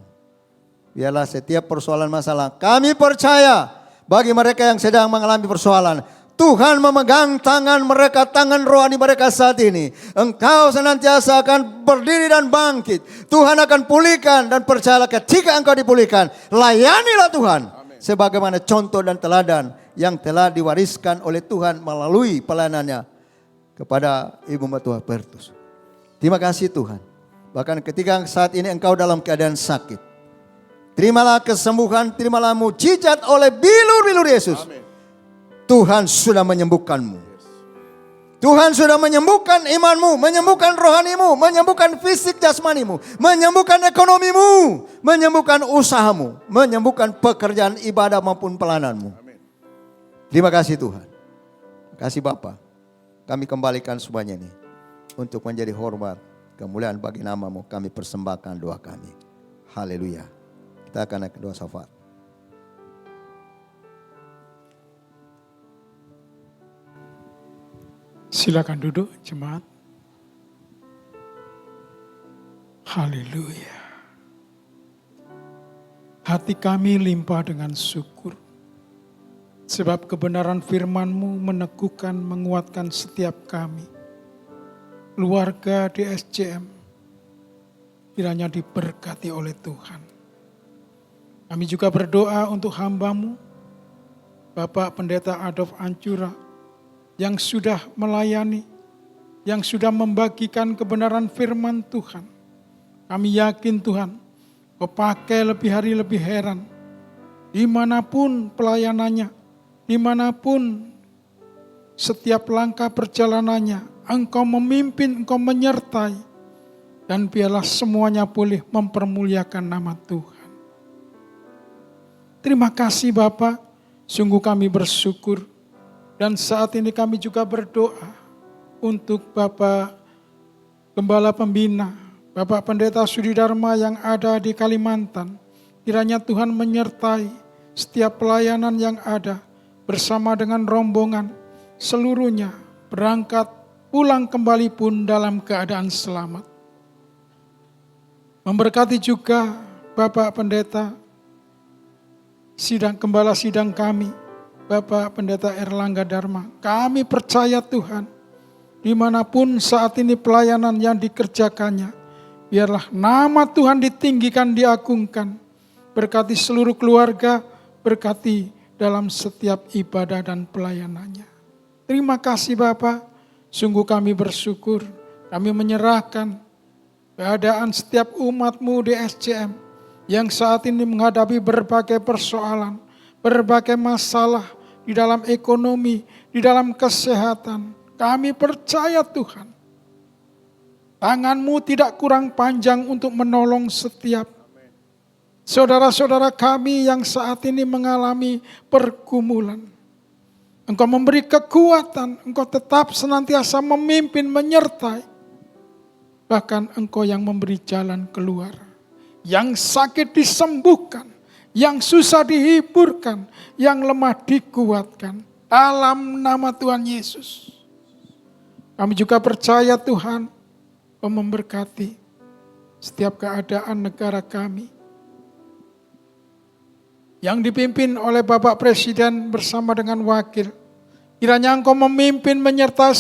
Biarlah setiap persoalan masalah kami percaya bagi mereka yang sedang mengalami persoalan. Tuhan memegang tangan mereka, tangan rohani mereka saat ini. Engkau senantiasa akan berdiri dan bangkit. Tuhan akan pulihkan dan percayalah ketika Engkau dipulihkan. Layanilah Tuhan. Amen. Sebagaimana contoh dan teladan yang telah diwariskan oleh Tuhan melalui pelayanannya kepada Ibu mertua Petrus. Terima kasih Tuhan. Bahkan ketika saat ini Engkau dalam keadaan sakit. Terimalah kesembuhan, terimalah mujizat oleh bilur-bilur Yesus. Amen. Tuhan sudah menyembuhkanmu. Tuhan sudah menyembuhkan imanmu, menyembuhkan rohanimu, menyembuhkan fisik jasmanimu, menyembuhkan ekonomimu, menyembuhkan usahamu, menyembuhkan pekerjaan ibadah maupun pelayananmu. Amin. Terima kasih Tuhan. Terima kasih Bapa. Kami kembalikan semuanya ini untuk menjadi hormat, kemuliaan bagi nama-Mu. Kami persembahkan doa kami. Haleluya. Kita akan naik doa syafaat. Silakan duduk jemaat. Haleluya. Hati kami limpah dengan syukur. Sebab kebenaran firman-Mu meneguhkan, menguatkan setiap kami. Keluarga DSCM kiranya diberkati oleh Tuhan. Kami juga berdoa untuk hamba-Mu, Bapak Pendeta Adolf Ancura, yang sudah melayani, yang sudah membagikan kebenaran firman Tuhan. Kami yakin Tuhan, Kau pakai lebih hari lebih heran, dimanapun pelayanannya, dimanapun setiap langkah perjalanannya, Engkau memimpin, Engkau menyertai, dan biarlah semuanya boleh mempermuliakan nama Tuhan. Terima kasih Bapak, sungguh kami bersyukur. Dan saat ini kami juga berdoa untuk Bapak Gembala Pembina, Bapak Pendeta Sudi Dharma yang ada di Kalimantan. Kiranya Tuhan menyertai setiap pelayanan yang ada bersama dengan rombongan seluruhnya berangkat pulang kembali pun dalam keadaan selamat. Memberkati juga Bapak Pendeta Gembala sidang kami, Bapak Pendeta Erlangga Dharma. Kami percaya Tuhan, dimanapun saat ini pelayanan yang dikerjakannya, biarlah nama Tuhan ditinggikan, diagungkan. Berkati seluruh keluarga, berkati dalam setiap ibadah dan pelayanannya. Terima kasih Bapak, sungguh kami bersyukur. Kami menyerahkan keadaan setiap umat-Mu di SCM yang saat ini menghadapi berbagai persoalan, berbagai masalah di dalam ekonomi, di dalam kesehatan. Kami percaya Tuhan, tangan-Mu tidak kurang panjang untuk menolong setiap saudara-saudara kami yang saat ini mengalami pergumulan. Engkau memberi kekuatan, Engkau tetap senantiasa memimpin, menyertai. Bahkan Engkau yang memberi jalan keluar. Yang sakit disembuhkan, yang susah dihiburkan, yang lemah dikuatkan. Dalam nama Tuhan Yesus. Kami juga percaya Tuhan, Kau memberkati setiap keadaan negara kami. Yang dipimpin oleh Bapak Presiden bersama dengan Wakil. Kiranya Engkau memimpin menyertai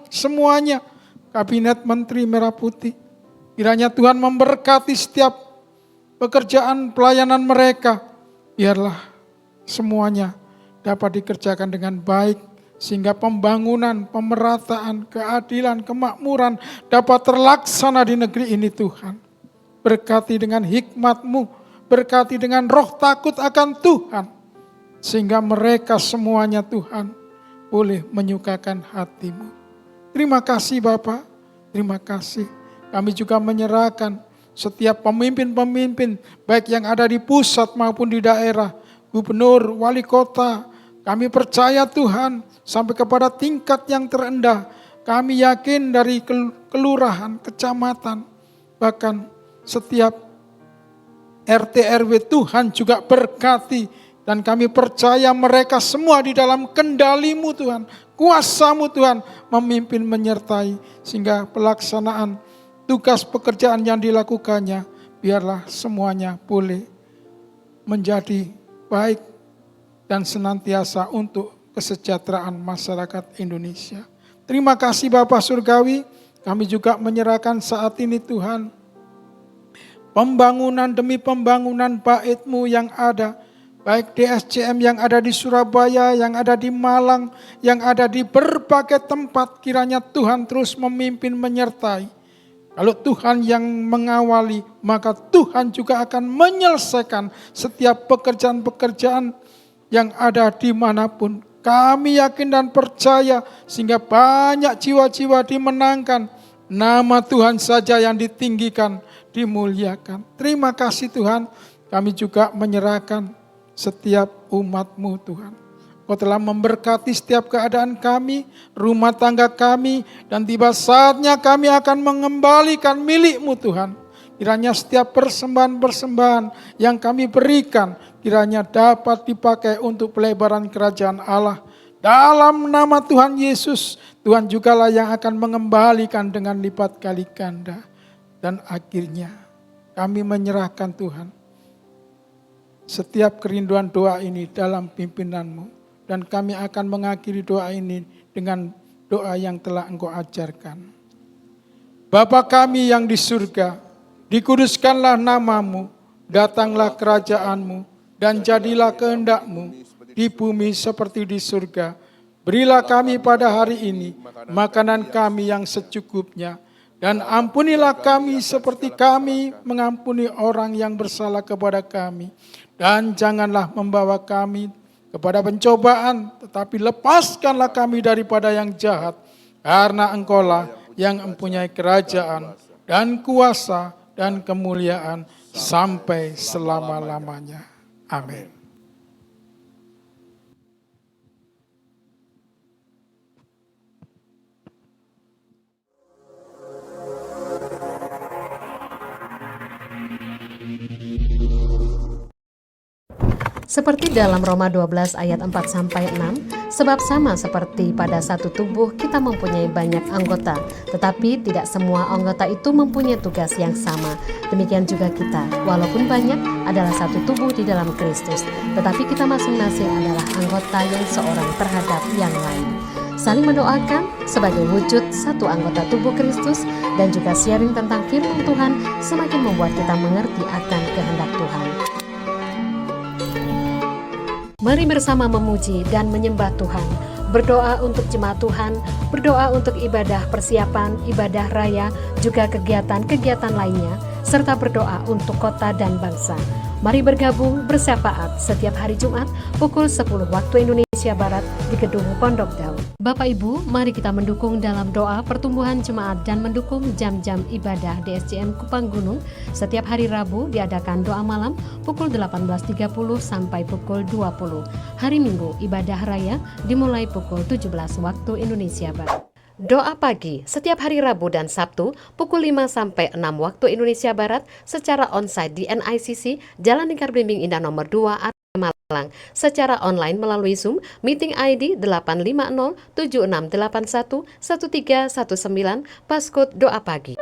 semuanya. Kabinet Menteri Merah Putih. Kiranya Tuhan memberkati setiap pekerjaan pelayanan mereka, biarlah semuanya dapat dikerjakan dengan baik, sehingga pembangunan, pemerataan, keadilan, kemakmuran dapat terlaksana di negeri ini Tuhan. Berkati dengan hikmat-Mu, berkati dengan roh takut akan Tuhan, sehingga mereka semuanya Tuhan boleh menyukakan hati-Mu. Terima kasih Bapak, terima kasih. Kami juga menyerahkan setiap pemimpin-pemimpin, baik yang ada di pusat maupun di daerah, gubernur, wali kota, kami percaya Tuhan sampai kepada tingkat yang terendah. Kami yakin dari kelurahan, kecamatan, bahkan setiap RT RW Tuhan juga berkati. Dan kami percaya mereka semua di dalam kendali-Mu Tuhan, kuasa-Mu Tuhan memimpin menyertai. Sehingga pelaksanaan tugas pekerjaan yang dilakukannya, biarlah semuanya boleh menjadi baik dan senantiasa untuk kesejahteraan masyarakat Indonesia. Terima kasih Bapak Surgawi, kami juga menyerahkan saat ini Tuhan, pembangunan demi pembangunan bait-Mu yang ada, baik DSCM yang ada di Surabaya, yang ada di Malang, yang ada di berbagai tempat, kiranya Tuhan terus memimpin menyertai. Kalau Tuhan yang mengawali, maka Tuhan juga akan menyelesaikan setiap pekerjaan-pekerjaan yang ada dimanapun. Kami yakin dan percaya sehingga banyak jiwa-jiwa dimenangkan. Nama Tuhan saja yang ditinggikan, dimuliakan. Terima kasih Tuhan, kami juga menyerahkan setiap umat-Mu Tuhan. Kau telah memberkati setiap keadaan kami, rumah tangga kami, dan tiba saatnya kami akan mengembalikan milik-Mu Tuhan. Kiranya setiap persembahan-persembahan yang kami berikan, kiranya dapat dipakai untuk pelebaran kerajaan Allah Dalam nama Tuhan Yesus, Tuhan jugalah yang akan mengembalikan dengan lipat kali ganda. Dan akhirnya kami menyerahkan Tuhan setiap kerinduan doa ini dalam pimpinanmu. Dan kami akan mengakhiri doa ini dengan doa yang telah Engkau ajarkan. Bapa kami yang di surga, dikuduskanlah namamu, datanglah kerajaanmu, dan jadilah kehendak-Mu di bumi seperti di surga. Berilah kami pada hari ini makanan kami yang secukupnya, dan ampunilah kami seperti kami mengampuni orang yang bersalah kepada kami. Dan janganlah membawa kami kepada pencobaan, tetapi lepaskanlah kami daripada yang jahat, karena Engkaulah yang mempunyai kerajaan dan kuasa dan kemuliaan sampai selama-lamanya. Amin. Seperti dalam Roma 12 ayat 4-6, sebab sama seperti pada satu tubuh kita mempunyai banyak anggota, tetapi tidak semua anggota itu mempunyai tugas yang sama. Demikian juga kita, walaupun banyak, adalah satu tubuh di dalam Kristus, tetapi kita masing-masing adalah anggota yang seorang terhadap yang lain. Saling mendoakan sebagai wujud satu anggota tubuh Kristus, dan juga sharing tentang firman Tuhan semakin membuat kita mengerti akan kehendak Tuhan. Mari bersama memuji dan menyembah Tuhan, berdoa untuk jemaat Tuhan, berdoa untuk ibadah persiapan, ibadah raya, juga kegiatan-kegiatan lainnya, serta berdoa untuk kota dan bangsa. Mari bergabung bersyafaat setiap hari Jumat pukul 10 waktu Indonesia Barat di Gedung Pondok Daun. Bapak Ibu, mari kita mendukung dalam doa pertumbuhan jemaat dan mendukung jam-jam ibadah DSJM Kupang Gunung. Setiap hari Rabu diadakan doa malam pukul 18.30 sampai pukul 20. Hari Minggu ibadah raya dimulai pukul 17 waktu Indonesia Barat. Doa pagi setiap hari Rabu dan Sabtu pukul 5 sampai 6 waktu Indonesia Barat secara onsite di NICC Jalan Lingkar Blimbing Indah nomor 2 Area Malang, secara online melalui Zoom meeting ID 85076811319 passcode doa pagi.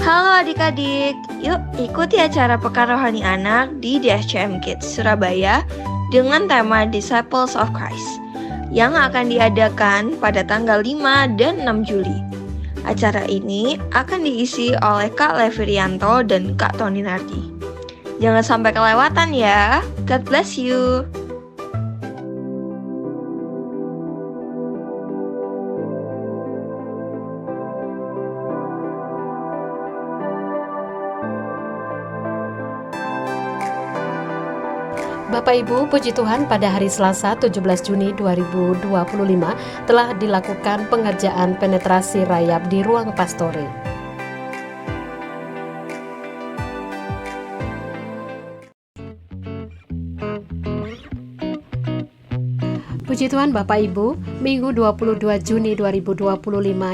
Halo adik-adik, yuk ikuti acara Pekan Rohani Anak di DSCM Kids Surabaya dengan tema Disciples of Christ yang akan diadakan pada tanggal 5 dan 6 Juli. Acara ini akan diisi oleh Kak Levirianto dan Kak Tony Nardi. Jangan sampai kelewatan ya. God bless you. Bapak Ibu, puji Tuhan, pada hari Selasa 17 Juni 2025 telah dilakukan pengerjaan penetrasi rayap di ruang pastori. Puji Tuhan Bapak Ibu, Minggu 22 Juni 2025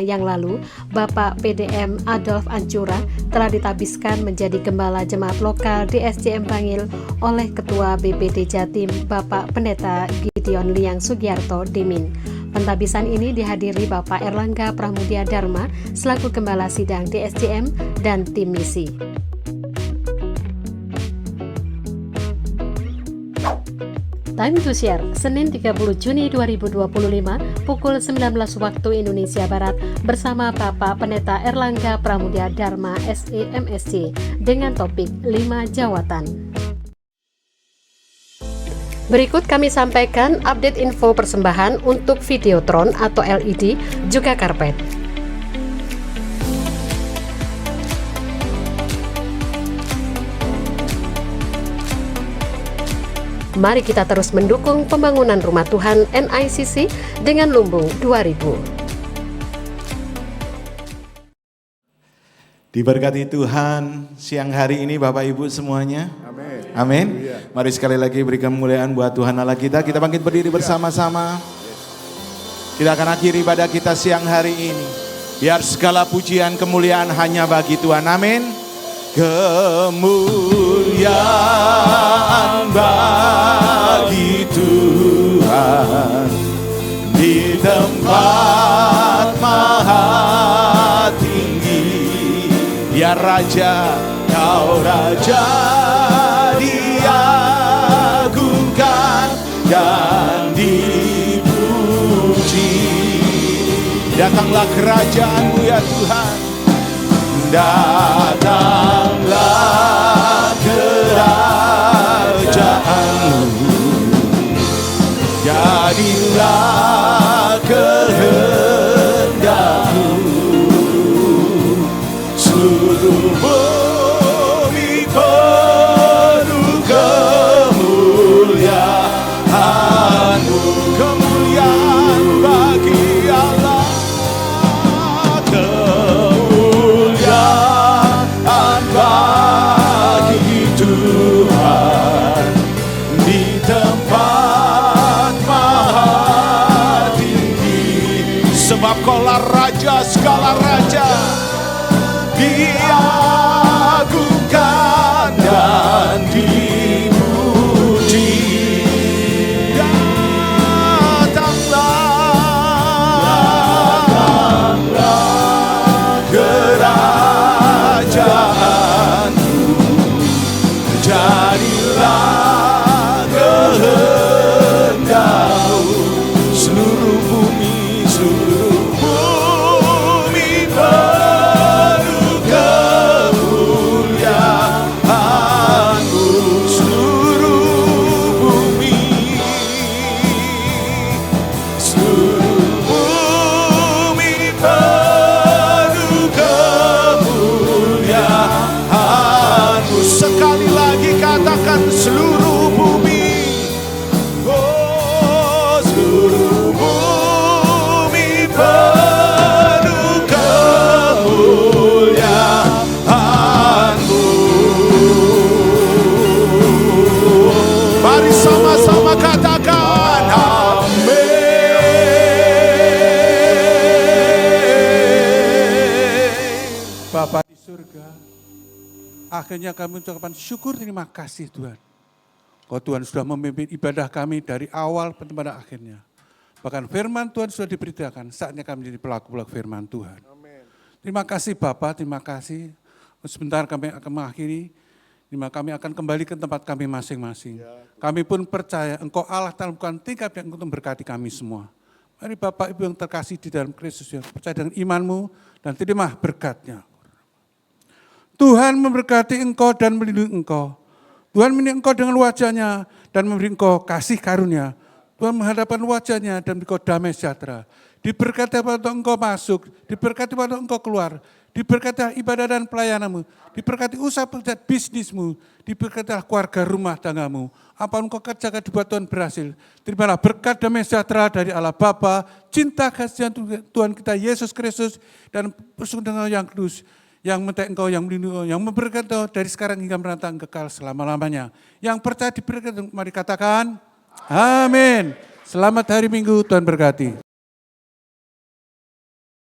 yang lalu, Bapak PDM Adolf Ancura telah ditabiskan menjadi Gembala Jemaat Lokal DSJM Bangil oleh Ketua BPD Jatim Bapak Pendeta Gideon Liang Sugiarto Dimin. Pentabisan ini dihadiri Bapak Erlangga Pramudia Dharma selaku Gembala Sidang DSJM dan tim misi. Time to Share, Senin 30 Juni 2025, pukul 19 waktu Indonesia Barat, bersama Bapak Pendeta Erlangga Pramudia Dharma SEMSC, dengan topik 5 Jawatan. Berikut kami sampaikan update info persembahan untuk Videotron atau LED, juga karpet. Mari kita terus mendukung pembangunan Rumah Tuhan NICC dengan lumbung 2.000. Diberkati Tuhan siang hari ini Bapak Ibu semuanya. Amin. Amin. Mari sekali lagi berikan kemuliaan buat Tuhan Allah kita. Kita bangkit berdiri bersama-sama. Kita akan akhiri ibadah kita siang hari ini. Biar segala pujian kemuliaan hanya bagi Tuhan. Amin. Kemuliaan bagi Tuhan. tempat maha tinggi. Ya Raja, Kau Raja diagungkan dan dipuji. Datanglah kerajaan-Mu ya Tuhan. Datanglah kerajaan-Mu. Jadilah kehendak-Mu. Seluruh bumi penuh kemuliaan-Mu. Kemuliaan bagi Allah. Kemuliaan bagi Tuhan di tempat maha tinggi. Sebab Kaulah Raja segala raja, diagungkan dan dipuji. Datanglah kerajaan-Mu. Jadilah kehendak-Mu. Seluruh bumi penuh kemuliaan-Mu. Seluruh bumi penuh kemuliaan-Mu. Sekali lagi katakan seluruh bumi. Oh, seluruh bumi penuh kemuliaan-Mu. Mari sama-sama katakan amin. Bapa di surga, akhirnya kami mengucapkan syukur, terima kasih Tuhan. Kau Tuhan sudah memimpin ibadah kami dari awal pada akhirnya. Bahkan firman Tuhan sudah diberitakan, saatnya kami menjadi pelaku-pelaku firman Tuhan. Terima kasih Bapa, terima kasih. Sebentar kami akan mengakhiri, kami akan kembali ke tempat kami masing-masing. Kami pun percaya Engkau Allah dalam bukan tingkat yang untuk memberkati kami semua. Mari Bapak Ibu yang terkasih di dalam Kristus, yang percaya dengan imanmu dan terima berkatnya. Tuhan memberkati engkau dan melindungi engkau. Tuhan melindungi engkau dengan wajahnya dan memberi engkau kasih karunia. Tuhan menghadapkan wajahnya dan memberi engkau damai sejahtera. Diberkati pada engkau masuk, diberkati pada engkau keluar, diberkati ibadah dan pelayananmu, diberkati usaha pekerjaan bisnismu, diberkati keluarga rumah tanggamu. Apa engkau kerjakan dibuat Tuhan berhasil. Terimalah berkat damai sejahtera dari Allah Bapa, cinta kasih Tuhan kita Yesus Kristus dan persekutuan yang kudus, yang mentek engkau, yang melindungi, yang memberkati engkau dari sekarang hingga mendatang kekal selama-lamanya. Yang percaya diberkati, mari katakan, amin. Selamat hari Minggu, Tuhan berkati.